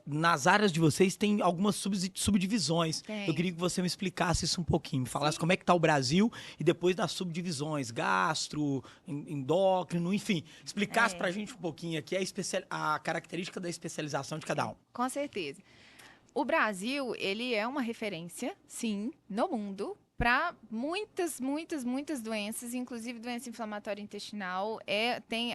Nas áreas de vocês tem algumas subdivisões. Eu Tem. queria que você me explicasse isso um pouquinho, me falasse Sim. como é que está o Brasil e depois das subdivisões, gastro, endócrino, enfim. Explicasse É. pra gente um pouquinho aqui a característica da especialização de cada um. Com certeza. O Brasil, ele é uma referência, sim, no mundo para muitas doenças, inclusive doença inflamatória intestinal.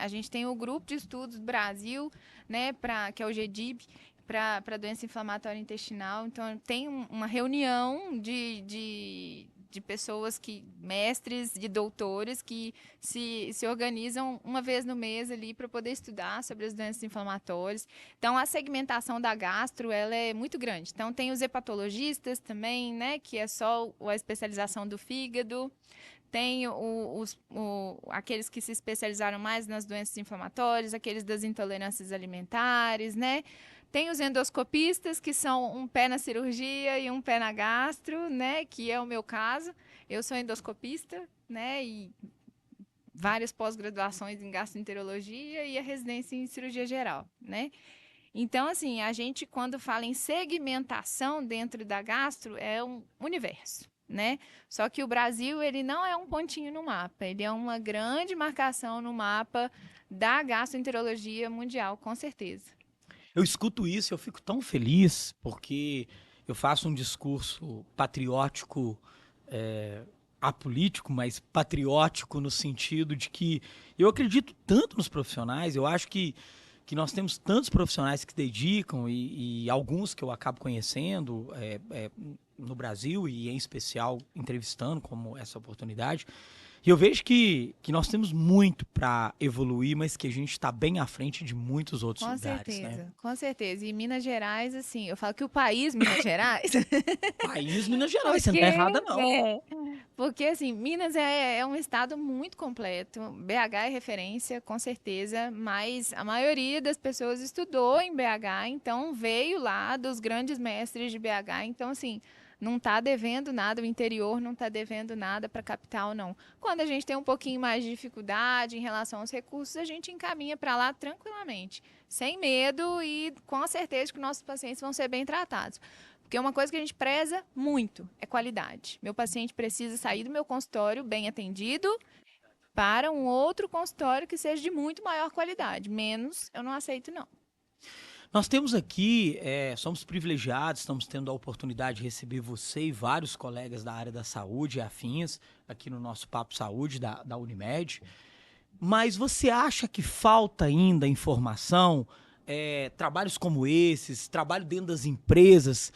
A gente tem o grupo de estudos do Brasil, né, que é o GDIB, para doença inflamatória intestinal. Então, tem uma reunião de pessoas mestres, de doutores, que se organizam uma vez no mês ali para poder estudar sobre as doenças inflamatórias. Então, a segmentação da gastro, ela é muito grande. Então, tem os hepatologistas também, né, que é só a especialização do fígado. Tem aqueles que se especializaram mais nas doenças inflamatórias, aqueles das intolerâncias alimentares, né? Tem os endoscopistas, que são um pé na cirurgia e um pé na gastro, né? Que é o meu caso. Eu sou endoscopista, né? E várias pós-graduações em gastroenterologia e a residência em cirurgia geral, né? Então, assim, a gente, quando fala em segmentação dentro da gastro, é um universo, né? Só que o Brasil, ele não é um pontinho no mapa, ele é uma grande marcação no mapa da gastroenterologia mundial, com certeza. Eu escuto isso e eu fico tão feliz porque eu faço um discurso patriótico, apolítico, mas patriótico no sentido de que eu acredito tanto nos profissionais, eu acho que nós temos tantos profissionais que se dedicam e alguns que eu acabo conhecendo no Brasil e em especial entrevistando como essa oportunidade. E eu vejo que nós temos muito para evoluir, mas que a gente está bem à frente de muitos outros Com lugares, né? certeza, com certeza. E Minas Gerais, assim, eu falo que o país Minas Gerais, País Minas Gerais, você não porque, tá errada, não. porque assim, Minas é um estado muito completo. BH é referência, com certeza, mas a maioria das pessoas estudou em BH, então veio lá dos grandes mestres de BH. Então, assim, não está devendo nada, o interior não está devendo nada para a capital, não. Quando a gente tem um pouquinho mais de dificuldade em relação aos recursos, a gente encaminha para lá tranquilamente, sem medo e com a certeza que nossos pacientes vão ser bem tratados. Porque uma coisa que a gente preza muito é qualidade. Meu paciente precisa sair do meu consultório bem atendido para um outro consultório que seja de muito maior qualidade. Menos eu não aceito, não. Nós temos aqui, somos privilegiados, estamos tendo a oportunidade de receber você e vários colegas da área da saúde e afins aqui no nosso Papo Saúde da Unimed. Mas você acha que falta ainda informação? Trabalhos como esses, trabalho dentro das empresas,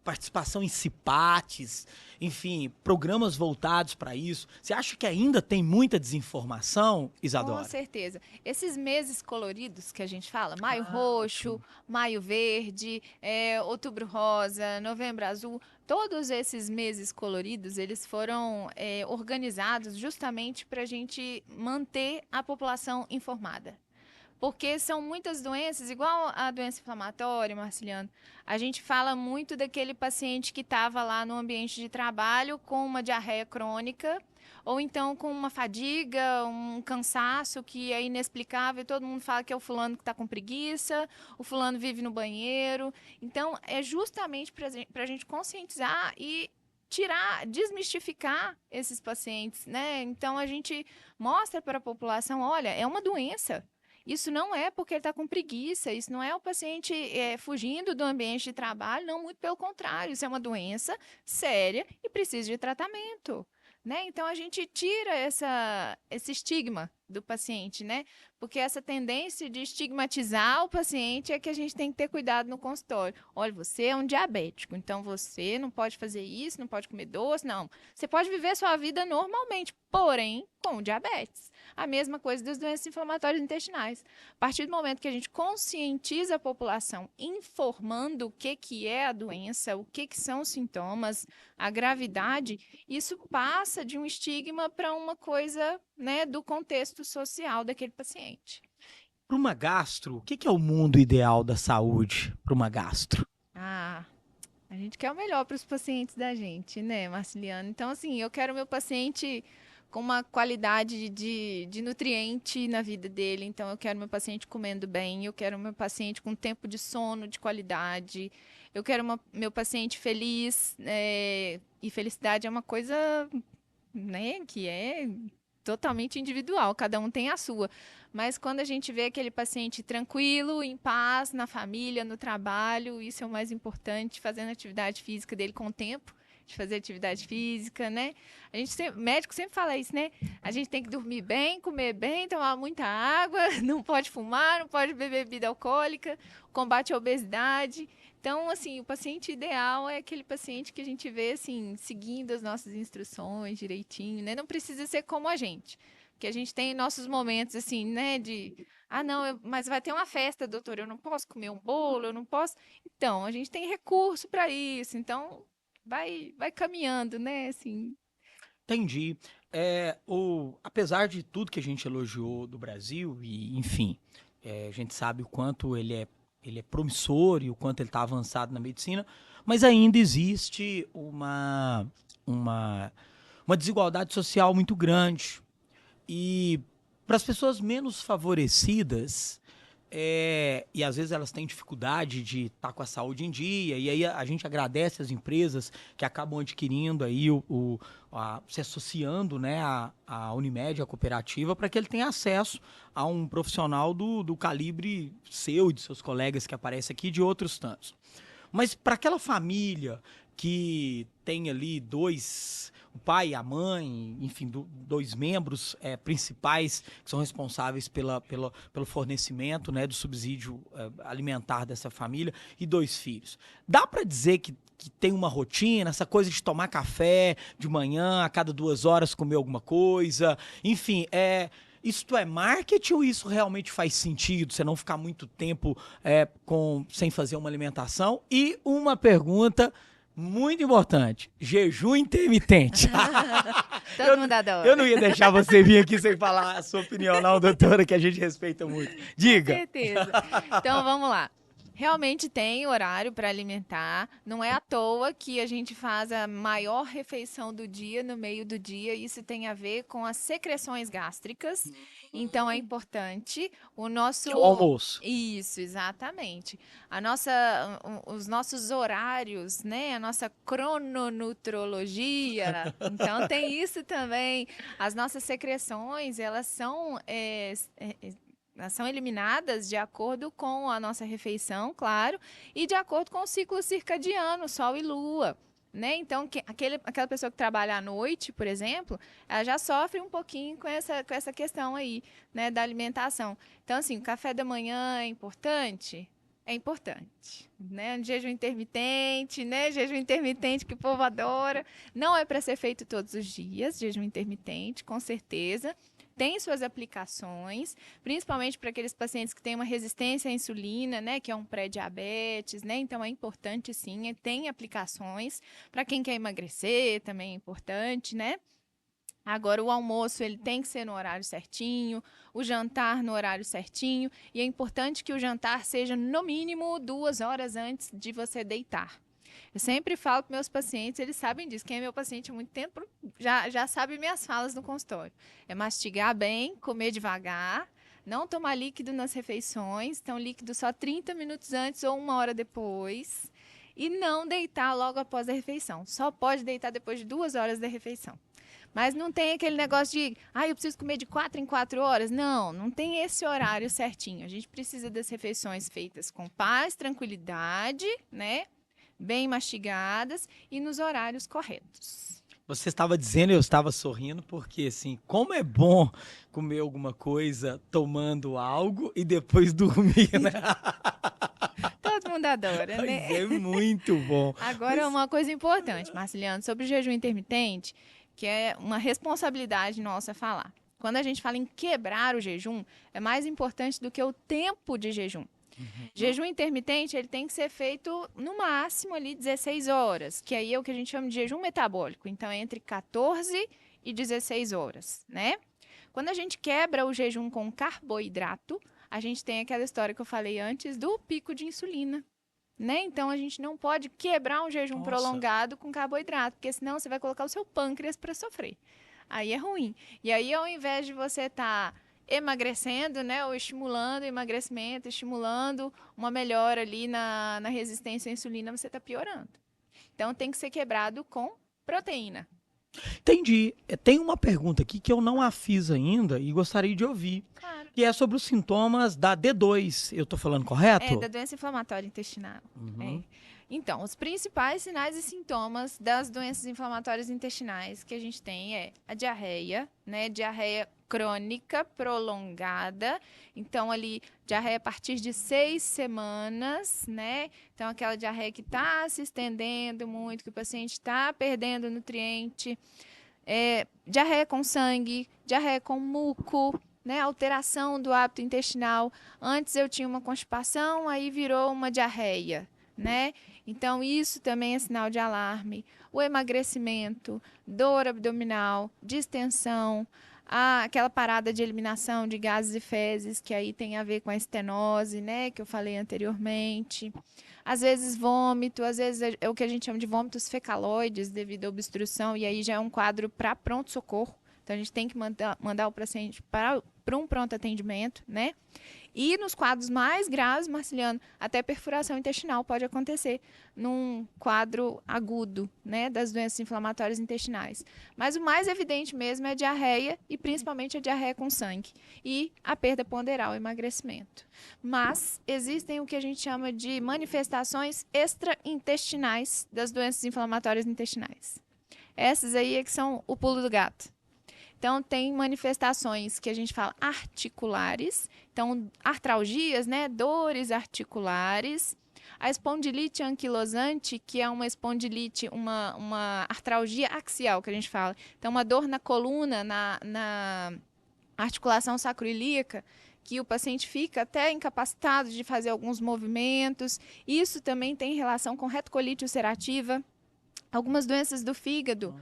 participação em CIPATES, enfim, programas voltados para isso. Você acha que ainda tem muita desinformação, Isadora? Com certeza. Esses meses coloridos que a gente fala, maio roxo, Ótimo. maio verde, outubro rosa, novembro azul, todos esses meses coloridos, eles foram organizados justamente para a gente manter a população informada. Porque são muitas doenças, igual a doença inflamatória, Marciliano, a gente fala muito daquele paciente que estava lá no ambiente de trabalho com uma diarreia crônica, ou então com uma fadiga, um cansaço que é inexplicável, e todo mundo fala que é o fulano que está com preguiça, o fulano vive no banheiro. Então, é justamente para a gente conscientizar e tirar, desmistificar esses pacientes, né? Então, a gente mostra para a população, olha, é uma doença. Isso não é porque ele está com preguiça, isso não é o paciente fugindo do ambiente de trabalho, não, muito pelo contrário, isso é uma doença séria e precisa de tratamento, né? Então a gente tira esse estigma do paciente, né? Porque essa tendência de estigmatizar o paciente é que a gente tem que ter cuidado no consultório. Olha, você é um diabético, então você não pode fazer isso, não pode comer doce, não. Você pode viver sua vida normalmente, porém com diabetes. A mesma coisa das doenças inflamatórias intestinais. A partir do momento que a gente conscientiza a população, informando o que é a doença, o que são os sintomas, a gravidade, isso passa de um estigma para uma coisa, né, do contexto social daquele paciente. Para uma gastro, o que é o mundo ideal da saúde para uma gastro? A gente quer o melhor para os pacientes da gente, né, Marciliano? Então, assim, eu quero o meu paciente com uma qualidade de nutriente na vida dele. Então, eu quero meu paciente comendo bem, eu quero meu paciente com tempo de sono de qualidade, eu quero meu paciente feliz, e felicidade é uma coisa, né, que é totalmente individual, cada um tem a sua. Mas quando a gente vê aquele paciente tranquilo, em paz, na família, no trabalho, isso é o mais importante, fazendo a atividade física dele com o tempo de fazer atividade física, né? A gente médico sempre fala isso, né? A gente tem que dormir bem, comer bem, tomar muita água, não pode fumar, não pode beber bebida alcoólica, combate à obesidade. Então, assim, o paciente ideal é aquele paciente que a gente vê, assim, seguindo as nossas instruções direitinho, né? Não precisa ser como a gente. Porque a gente tem nossos momentos, assim, né? Não, mas vai ter uma festa, doutor, eu não posso comer um bolo, eu não posso. Então, a gente tem recurso para isso. Então, vai caminhando, né? Assim. Entendi. Apesar de tudo que a gente elogiou do Brasil, e enfim, a gente sabe o quanto ele é promissor e o quanto ele está avançado na medicina, mas ainda existe uma desigualdade social muito grande. E para as pessoas menos favorecidas, e às vezes elas têm dificuldade de estar com a saúde em dia, e aí a gente agradece as empresas que acabam adquirindo aí, se associando, né, à Unimed, à cooperativa, para que ele tenha acesso a um profissional do calibre seu e de seus colegas que aparece aqui, e de outros tantos. Mas para aquela família que tem ali o pai e a mãe, enfim, dois membros principais que são responsáveis pelo fornecimento, né, do subsídio alimentar dessa família, e dois filhos. Dá para dizer que tem uma rotina, essa coisa de tomar café de manhã, a cada 2 horas comer alguma coisa, enfim, isto é marketing ou isso realmente faz sentido? Você não ficar muito tempo sem fazer uma alimentação? E uma pergunta muito importante: jejum intermitente. Todo mundo adora. Eu não ia deixar você vir aqui sem falar a sua opinião, não, doutora, que a gente respeita muito. Diga. Com certeza. Então, vamos lá. Realmente tem horário para alimentar. Não é à toa que a gente faz a maior refeição do dia no meio do dia. Isso tem a ver com as secreções gástricas. Então é importante o nosso. Que é o almoço. Isso, exatamente. Os nossos horários, né? A nossa crononutrologia. Então tem isso também. As nossas secreções, elas são eliminadas de acordo com a nossa refeição, claro, e de acordo com o ciclo circadiano, Sol e Lua. Né? Então, aquela pessoa que trabalha à noite, por exemplo, ela já sofre um pouquinho com essa questão aí, né, da alimentação. Então, assim, o café da manhã é importante? É importante, né? Um jejum intermitente, né? Jejum intermitente que o povo adora. Não é para ser feito todos os dias, jejum intermitente, com certeza. Tem suas aplicações, principalmente para aqueles pacientes que têm uma resistência à insulina, né, que é um pré-diabetes, né? Então é importante sim, tem aplicações. Para quem quer emagrecer também é importante, né? Agora, o almoço ele tem que ser no horário certinho, o jantar no horário certinho, e é importante que o jantar seja, no mínimo, 2 horas antes de você deitar. Eu sempre falo para meus pacientes, eles sabem disso. Quem é meu paciente há muito tempo já sabe minhas falas no consultório. É mastigar bem, comer devagar, não tomar líquido nas refeições, então líquido só 30 minutos antes ou 1 hora depois, e não deitar logo após a refeição. Só pode deitar depois de 2 horas da refeição. Mas não tem aquele negócio de, eu preciso comer de 4 em 4 horas. Não, não tem esse horário certinho. A gente precisa das refeições feitas com paz, tranquilidade, né? Bem mastigadas e nos horários corretos. Você estava dizendo, eu estava sorrindo, porque assim, como é bom comer alguma coisa tomando algo e depois dormir, né? Todo mundo adora, Mas né? é muito bom. Agora, uma coisa importante, Marciliano, sobre o jejum intermitente, que é uma responsabilidade nossa falar. Quando a gente fala em quebrar o jejum, é mais importante do que o tempo de jejum. Jejum intermitente, ele tem que ser feito no máximo ali 16 horas, que aí é o que a gente chama de jejum metabólico. Então, é entre 14 e 16 horas, né? Quando a gente quebra o jejum com carboidrato, a gente tem aquela história que eu falei antes do pico de insulina, né? Então, a gente não pode quebrar um jejum prolongado com carboidrato, porque senão você vai colocar o seu pâncreas para sofrer. Aí é ruim. E aí, ao invés de você estar emagrecendo, né, ou estimulando o emagrecimento, estimulando uma melhora ali na resistência à insulina, você está piorando. Então, tem que ser quebrado com proteína. Entendi. Tem uma pergunta aqui que eu não a fiz ainda e gostaria de ouvir. Claro. Que é sobre os sintomas da D2. Eu tô falando correto? Da doença inflamatória intestinal. Então, os principais sinais e sintomas das doenças inflamatórias intestinais que a gente tem é a diarreia, né? Diarreia crônica, prolongada. Então, ali, diarreia a partir de 6 semanas, né? Então, aquela diarreia que está se estendendo muito, que o paciente está perdendo nutriente. Diarreia com sangue, diarreia com muco, né? Alteração do hábito intestinal. Antes eu tinha uma constipação, aí virou uma diarreia, né? Então, isso também é sinal de alarme. O emagrecimento, dor abdominal, distensão, aquela parada de eliminação de gases e fezes, que aí tem a ver com a estenose, né? Que eu falei anteriormente. Às vezes vômito, às vezes é o que a gente chama de vômitos fecaloides devido à obstrução, e aí já é um quadro para pronto-socorro. Então, a gente tem que mandar o paciente para um pronto atendimento, né? E nos quadros mais graves, Marciliano, até perfuração intestinal pode acontecer num quadro agudo, né, das doenças inflamatórias intestinais. Mas o mais evidente mesmo é a diarreia e principalmente a diarreia com sangue e a perda ponderal, o emagrecimento. Mas existem o que a gente chama de manifestações extraintestinais das doenças inflamatórias intestinais. Essas aí é que são o pulo do gato. Então, tem manifestações que a gente fala articulares, então, artralgias, né, dores articulares. A espondilite anquilosante, que é uma espondilite, uma artralgia axial, que a gente fala. Então, uma dor na coluna, na articulação sacroilíaca, que o paciente fica até incapacitado de fazer alguns movimentos. Isso também tem relação com retocolite ulcerativa. Algumas doenças do fígado,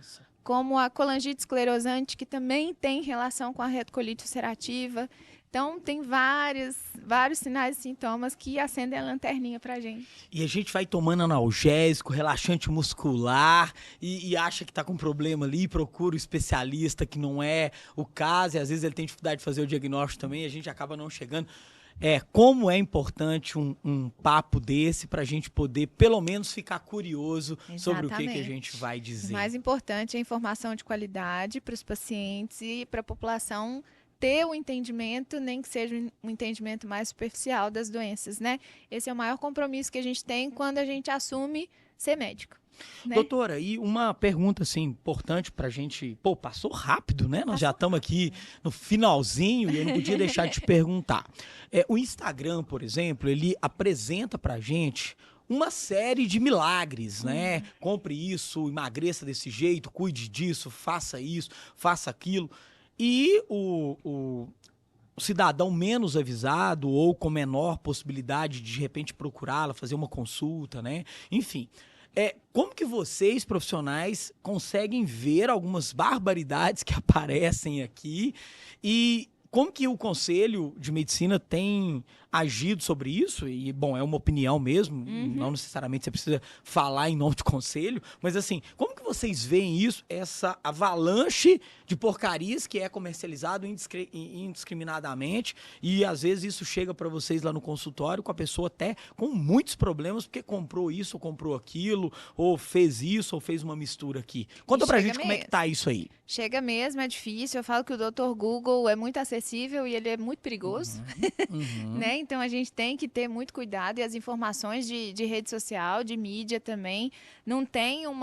como a colangite esclerosante, que também tem relação com a retocolite ulcerativa. Então, tem vários sinais e sintomas que acendem a lanterninha pra gente. E a gente vai tomando analgésico, relaxante muscular e acha que tá com problema ali, procura o especialista, que não é o caso, e às vezes ele tem dificuldade de fazer o diagnóstico também, e a gente acaba não chegando. Como é importante um papo desse para a gente poder, pelo menos, ficar curioso sobre o que a gente vai dizer. O mais importante é a informação de qualidade para os pacientes e para a população ter o entendimento, nem que seja um entendimento mais superficial das doenças, né? Esse é o maior compromisso que a gente tem quando a gente assume ser médico. Né? Doutora, e uma pergunta assim, importante pra gente. Pô, passou rápido, né? Nós já estamos aqui no finalzinho e eu não podia deixar de te perguntar. O Instagram, por exemplo, ele apresenta pra gente uma série de milagres, né? Compre isso, emagreça desse jeito, cuide disso, faça isso, faça aquilo. E o cidadão menos avisado ou com menor possibilidade de repente procurá-la, fazer uma consulta, né? Enfim. Como que vocês, profissionais, conseguem ver algumas barbaridades que aparecem aqui e como que o Conselho de Medicina tem agido sobre isso? E, bom, é uma opinião mesmo, não necessariamente você precisa falar em nome do Conselho, mas assim, como que vocês veem isso, essa avalanche de porcarias que é comercializado indiscriminadamente e às vezes isso chega para vocês lá no consultório com a pessoa até com muitos problemas porque comprou isso ou comprou aquilo, ou fez isso ou fez uma mistura aqui. Conta pra gente como é que tá isso aí. Chega mesmo, é difícil. Eu falo que o Dr. Google é muito acessível e ele é muito perigoso, né? Então a gente tem que ter muito cuidado e as informações de rede social, de mídia também, não tem um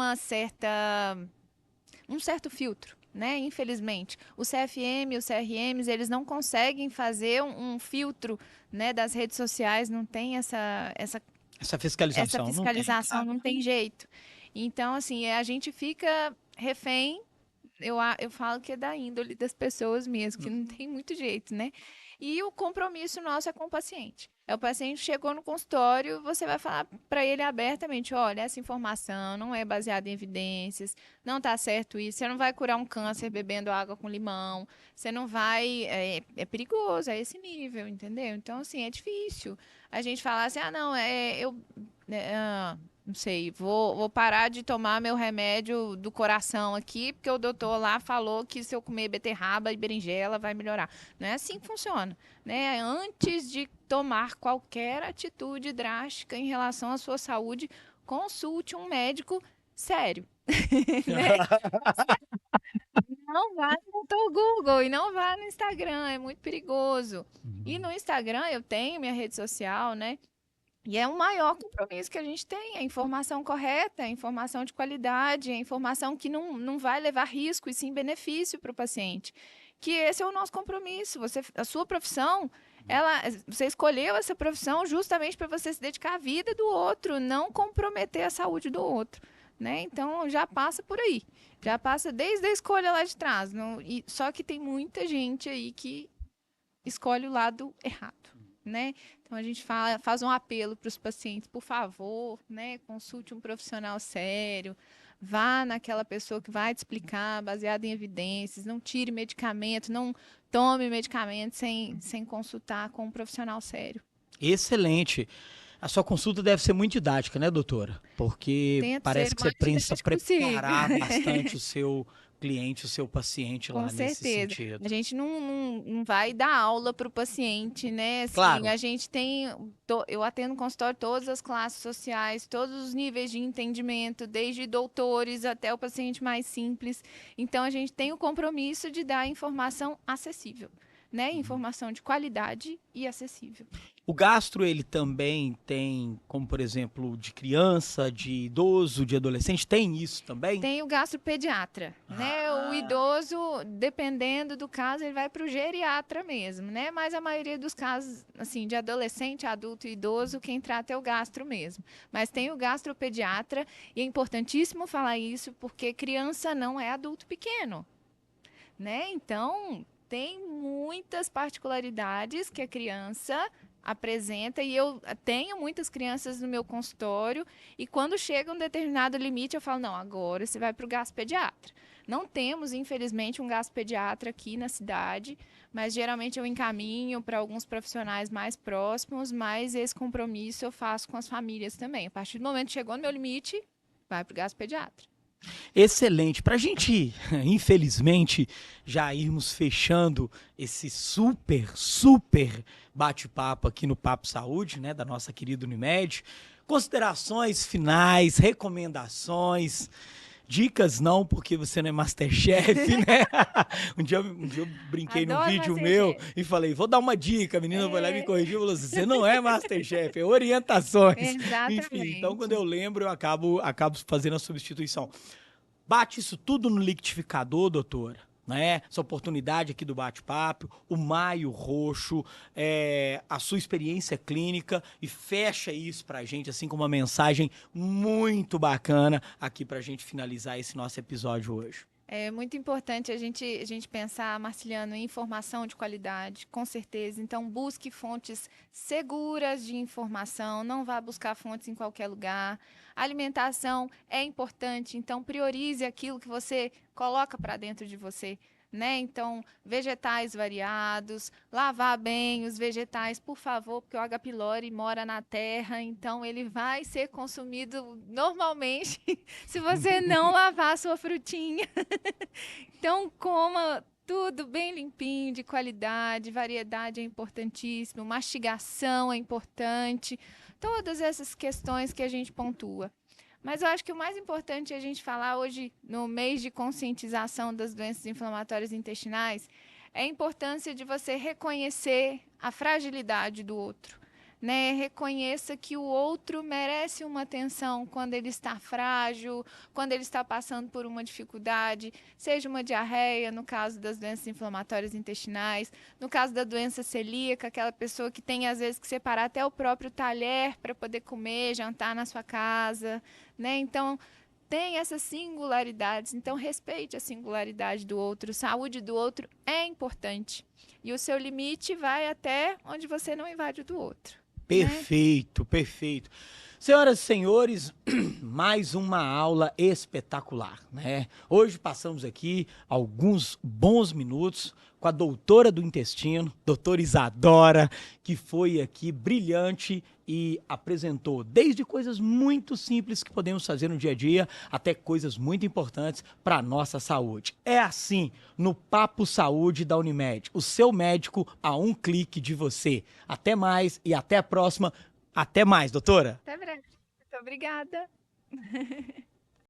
certo filtro, né? Infelizmente. O CFM, os CRMs, eles não conseguem fazer um filtro, né, das redes sociais, não tem essa fiscalização. não tem jeito. Então, assim, a gente fica refém. Eu falo que é da índole das pessoas mesmo, que não tem muito jeito, né? E o compromisso nosso é com o paciente. O paciente chegou no consultório, você vai falar para ele abertamente, olha, essa informação não é baseada em evidências, não está certo isso, você não vai curar um câncer bebendo água com limão, você não vai, é perigoso, é esse nível, entendeu? Então, assim, é difícil a gente falar assim, não, não sei, vou parar de tomar meu remédio do coração aqui, porque o doutor lá falou que se eu comer beterraba e berinjela vai melhorar. Não é assim que funciona, né? Antes de tomar qualquer atitude drástica em relação à sua saúde, consulte um médico sério, né? Não vá no Dr. Google e não vá no Instagram, é muito perigoso. E no Instagram eu tenho minha rede social, né? E é o maior compromisso que a gente tem, a informação correta, a informação de qualidade, a informação que não vai levar risco e sim benefício para o paciente. Que esse é o nosso compromisso. A sua profissão, você escolheu essa profissão justamente para você se dedicar à vida do outro, não comprometer a saúde do outro, né? Então já passa por aí, já passa desde a escolha lá de trás. Só que tem muita gente aí que escolhe o lado errado, né? Então a gente faz um apelo para os pacientes, por favor, né, consulte um profissional sério, vá naquela pessoa que vai te explicar, baseado em evidências, não tire medicamento, não tome medicamento sem consultar com um profissional sério. Excelente. A sua consulta deve ser muito didática, né, doutora? Porque parece que você pensa preparar bastante o seu cliente, o seu paciente lá nesse sentido. A gente não vai dar aula para o paciente, né? Assim, claro. A gente eu atendo no consultório todas as classes sociais, todos os níveis de entendimento, desde doutores até o paciente mais simples. Então, a gente tem o compromisso de dar informação acessível, né? Informação de qualidade e acessível. O gastro, ele também tem, como por exemplo, de criança, de idoso, de adolescente, tem isso também? Tem o gastropediatra, né? O idoso, dependendo do caso, ele vai para o geriatra mesmo, né? Mas a maioria dos casos, assim, de adolescente, adulto e idoso, quem trata é o gastro mesmo. Mas tem o gastropediatra e é importantíssimo falar isso porque criança não é adulto pequeno, né? Então, tem muitas particularidades que a criança apresenta e eu tenho muitas crianças no meu consultório e quando chega um determinado limite eu falo, não, agora você vai para o gastropediatra. Não temos, infelizmente, um gastropediatra aqui na cidade, mas geralmente eu encaminho para alguns profissionais mais próximos, mas esse compromisso eu faço com as famílias também. A partir do momento que chegou no meu limite, vai para o gastropediatra. Excelente. Para a gente, infelizmente, já irmos fechando esse super bate-papo aqui no Papo Saúde, né, da nossa querida Unimed. Considerações finais, recomendações, dicas não, porque você não é Masterchef, né? um dia eu brinquei num vídeo meu e falei, vou dar uma dica, a menina foi lá e me corrigiu e falou assim, você não é Masterchef, é orientações. Exatamente. Enfim, então quando eu lembro, eu acabo fazendo a substituição. Bate isso tudo no liquidificador, doutora, né? Essa oportunidade aqui do bate-papo, o Maio Roxo, a sua experiência clínica e fecha isso pra gente, assim, com uma mensagem muito bacana aqui pra gente finalizar esse nosso episódio hoje. É muito importante a gente pensar, Marciliano, em informação de qualidade, com certeza. Então, busque fontes seguras de informação, não vá buscar fontes em qualquer lugar. Alimentação é importante, então priorize aquilo que você coloca para dentro de você. Né? Então, vegetais variados, lavar bem os vegetais, por favor, porque o H. pylori mora na terra, então ele vai ser consumido normalmente se você não lavar a sua frutinha. Então, coma tudo bem limpinho, de qualidade, variedade é importantíssimo, mastigação é importante, todas essas questões que a gente pontua. Mas eu acho que o mais importante é a gente falar hoje, no mês de conscientização das doenças inflamatórias intestinais, é a importância de você reconhecer a fragilidade do outro. Né? Reconheça que o outro merece uma atenção quando ele está frágil, quando ele está passando por uma dificuldade, seja uma diarreia, no caso das doenças inflamatórias intestinais, no caso da doença celíaca, aquela pessoa que tem às vezes que separar até o próprio talher para poder comer, jantar na sua casa, né? Então, tem essas singularidades, então respeite a singularidade do outro, saúde do outro é importante. E o seu limite vai até onde você não invade o do outro. Perfeito, perfeito. Senhoras e senhores, mais uma aula espetacular, né? Hoje passamos aqui alguns bons minutos com a doutora do intestino, doutora Isadora, que foi aqui brilhante e apresentou desde coisas muito simples que podemos fazer no dia a dia até coisas muito importantes para a nossa saúde. É assim no Papo Saúde da Unimed, o seu médico a um clique de você. Até mais e até a próxima. Até mais, doutora. Até breve. Muito obrigada.